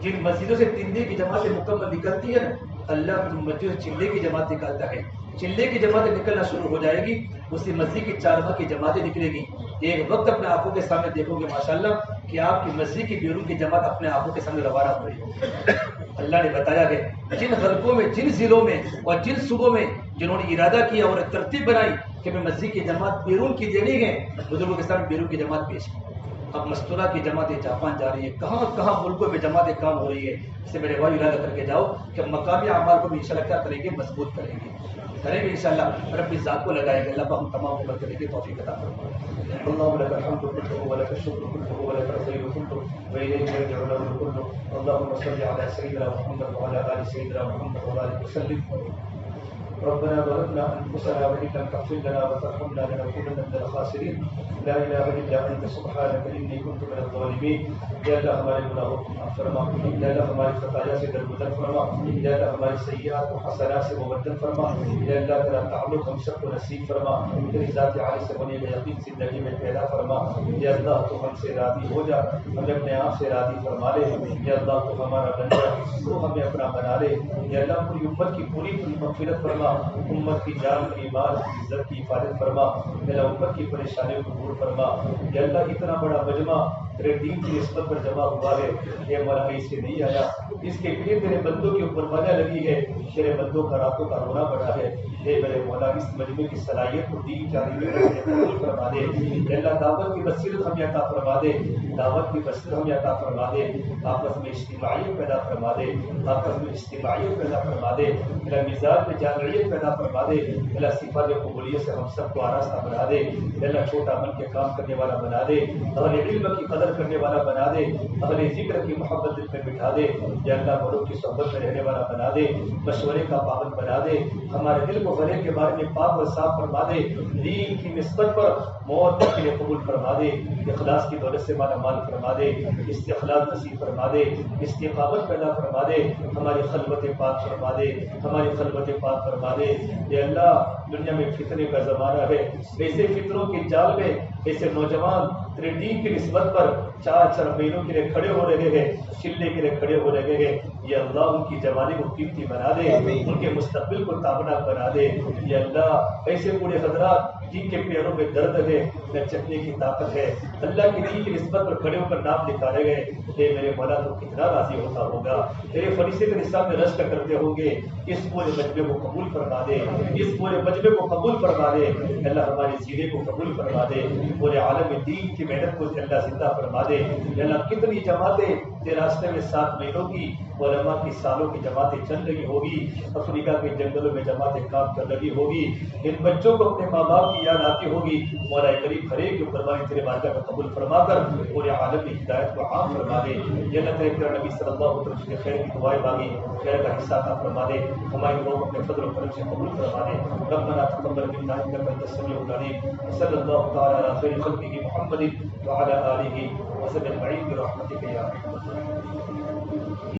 جن مسجدوں سے 3 دن کی جماعتیں مکمل نکلتی ہے نا، اللہ مسجد سے چلے کی جماعت نکالتا ہے. چلے کی جماعتیں نکلنا شروع ہو جائے گی، اسی مسجد کی 4 ماہ کی جماعتیں نکلے گی. ایک وقت اپنے آنکھوں کے سامنے دیکھو گے ماشاءاللہ کہ آپ کی مسجد کی بیرون کی جماعت اپنے آنکھوں کے سامنے روانہ ہو رہی ہے. اللہ نے بتایا کہ جن حلقوں میں، جن ضلعوں میں اور جن صوبوں میں جنہوں نے ارادہ کیا اور ترتیب بنائی کہ میں مسجد کی جماعت بیرون کی دینی ہے، بزرگوں کے سامنے بیرون کی جماعت پیش کی. اب مستورہ کی جماعتیں جاپان جا رہی ہے، کہاں کہاں ملکوں میں جماعتیں کام ہو رہی ہے. اس سے میرے بھائی ارادہ کر کے جاؤ کہ مقامی اعمال کو بھی انشاءاللہ کیا کریں گے، مضبوط کریں گے انشاءاللہ. اور اپنی ذات کو لگائیں گے. اللہ پاک ہم تمام کو کرنے کی توفیق عطا فرمائے. اللهم لك الحمد كله ولك الشكر كله ولك الخير كله وإليك يرجع الأمر كله. اللهم صل على سيدنا محمد وعلى آل سيدنا محمد وبارك وسلم. ربنا ظلمنا أنفسنا وإن لم تغفر لنا وترحمنا لنكونن من الخاسرين. لا إله إلا أنت سبحانك إني كنت من الظالمين. یا اللہ ہمارے گناہوں کو معاف فرما، یا اللہ ہماری خطایا سے درگزر فرما، یا اللہ ہماری سیئات و حسنات سے مبدل فرما، یا اللہ تیرا تعلق ہم سب کو نصیب فرما، تیری ذات عالی سے بنے ہوئے یقین زندگی میں پیدا فرما. یا اللہ تو ہم سے راضی ہو جا، ہمیں اپنے آپ سے راضی فرما لے. یا اللہ تو ہمارا بن جا، تو ہمیں اپنا بنا لے. یا اللہ پوری امت کی پوری مغفرت فرما، امت کی جان کی مال کی عزت کی حفاظت فرما. یا اللہ امت کی پریشانیوں کو دور فرما. یا اللہ اتنا بڑا مجمع تیرے دین کی نسبت پر جمع ہوا ہے، یہ ہمارا کہیں سے نہیں آیا. اس کے لیے تیرے بندوں کے اوپر وجہ لگی ہے، تیرے بندوں کا راتوں کا رونا بڑا ہے. اے میرے مولا اس مجمع کی صلاحیت کو دین جاری میں فرما دے. یا اللہ دعوت کی بصیرت ہمیں عطا فرما دے، دعوت کی بصیرت ہمیں عطا فرما دے. آپس میں اجتماعیت پیدا فرما دے، آپس میں اجتماعیت پیدا فرما دے. میرا مزاج میں جامعیت خیر پیدا فرما دے اللہ صفات قبولیت سے ہم سب کو آراستہ بنا دے اللہ چھوٹا من کے کام کرنے والا بنا دے اہل علم کی قدر کرنے والا بنا دے اہل ذکر کی محبت دل میں بٹھا دے یا اللہ بڑوں کی صحبت میں رہنے والا بنا دے مشورے کا پابند بنا دے ہمارے دل کو غلے کے بارے میں پاک و صاف فرما دے دین کی نسبت پر موت کے لیے قبول فرما دے اخلاص کی دولت سے مالا مال فرما دے استخلاص نصیب فرما دے استقامت پیدا فرما دے ہماری خلوت پاک فرما دے ہماری خلوت پاک فرما دے یہ اللہ دنیا میں فتنے کا زمانہ ہے ایسے فتنوں کے جال میں ایسے نوجوان تیرے دین کی نسبت پر 4 مہینوں کے لیے کھڑے ہو رہے ہیں چلنے کے لیے کھڑے ہو رہے ہیں یہ اللہ ان کی جوانی کو قیمتی بنا دے ان کے مستقبل کو تابناک بنا دے یہ اللہ ایسے بوڑھے حضرات جن کے پیروں میں درد ہے نہ چکنے کی طاقت ہے اللہ کے دین کی نسبت پر کھڑے ہو کر نام نکالے گئے اے میرے مولا تو کتنا راضی ہوتا ہوگا تیرے فرشتے کے نصاب میں رشک کرتے ہوں گے اس پورے مجمع کو قبول فرما دے اس پورے مجمع کو قبول فرما دے اللہ ہمارے سینے کو قبول فرما دے پورے عالم دین کی محنت کو اللہ زندہ فرما دے اللہ کتنی جماعتیں تیرے راستے میں 7 مہینوں کی علماء کی سالوں کی جماعتیں چل رہی ہوگی افریقہ کے جنگلوں میں جماعتیں کام کر رہی ہوگی ان بچوں کو اپنے ماں باپ کی یاد آتی ہوگی مولا کریم ہر ایک کی قربانی تیرے بارگاہ میں قبول فرما کر پورے عالم کی ہدایت کو عام فرما دے یہ اللہ تیرے پیارے نبی صلی اللہ علیہ وسلم کے خیر کی دعائیں مانگی خیر کا حصہ عطا فرما دے ہماری لوگ اپنے فضل و کرم سے قبول فرما دے ربنا تقبل منا انك انت السميع العليم صلی اللہ تعالی علی خیر خلقه محمد وعلى آله وصحبه اجمعین برحمتك یا ارحم الراحمین.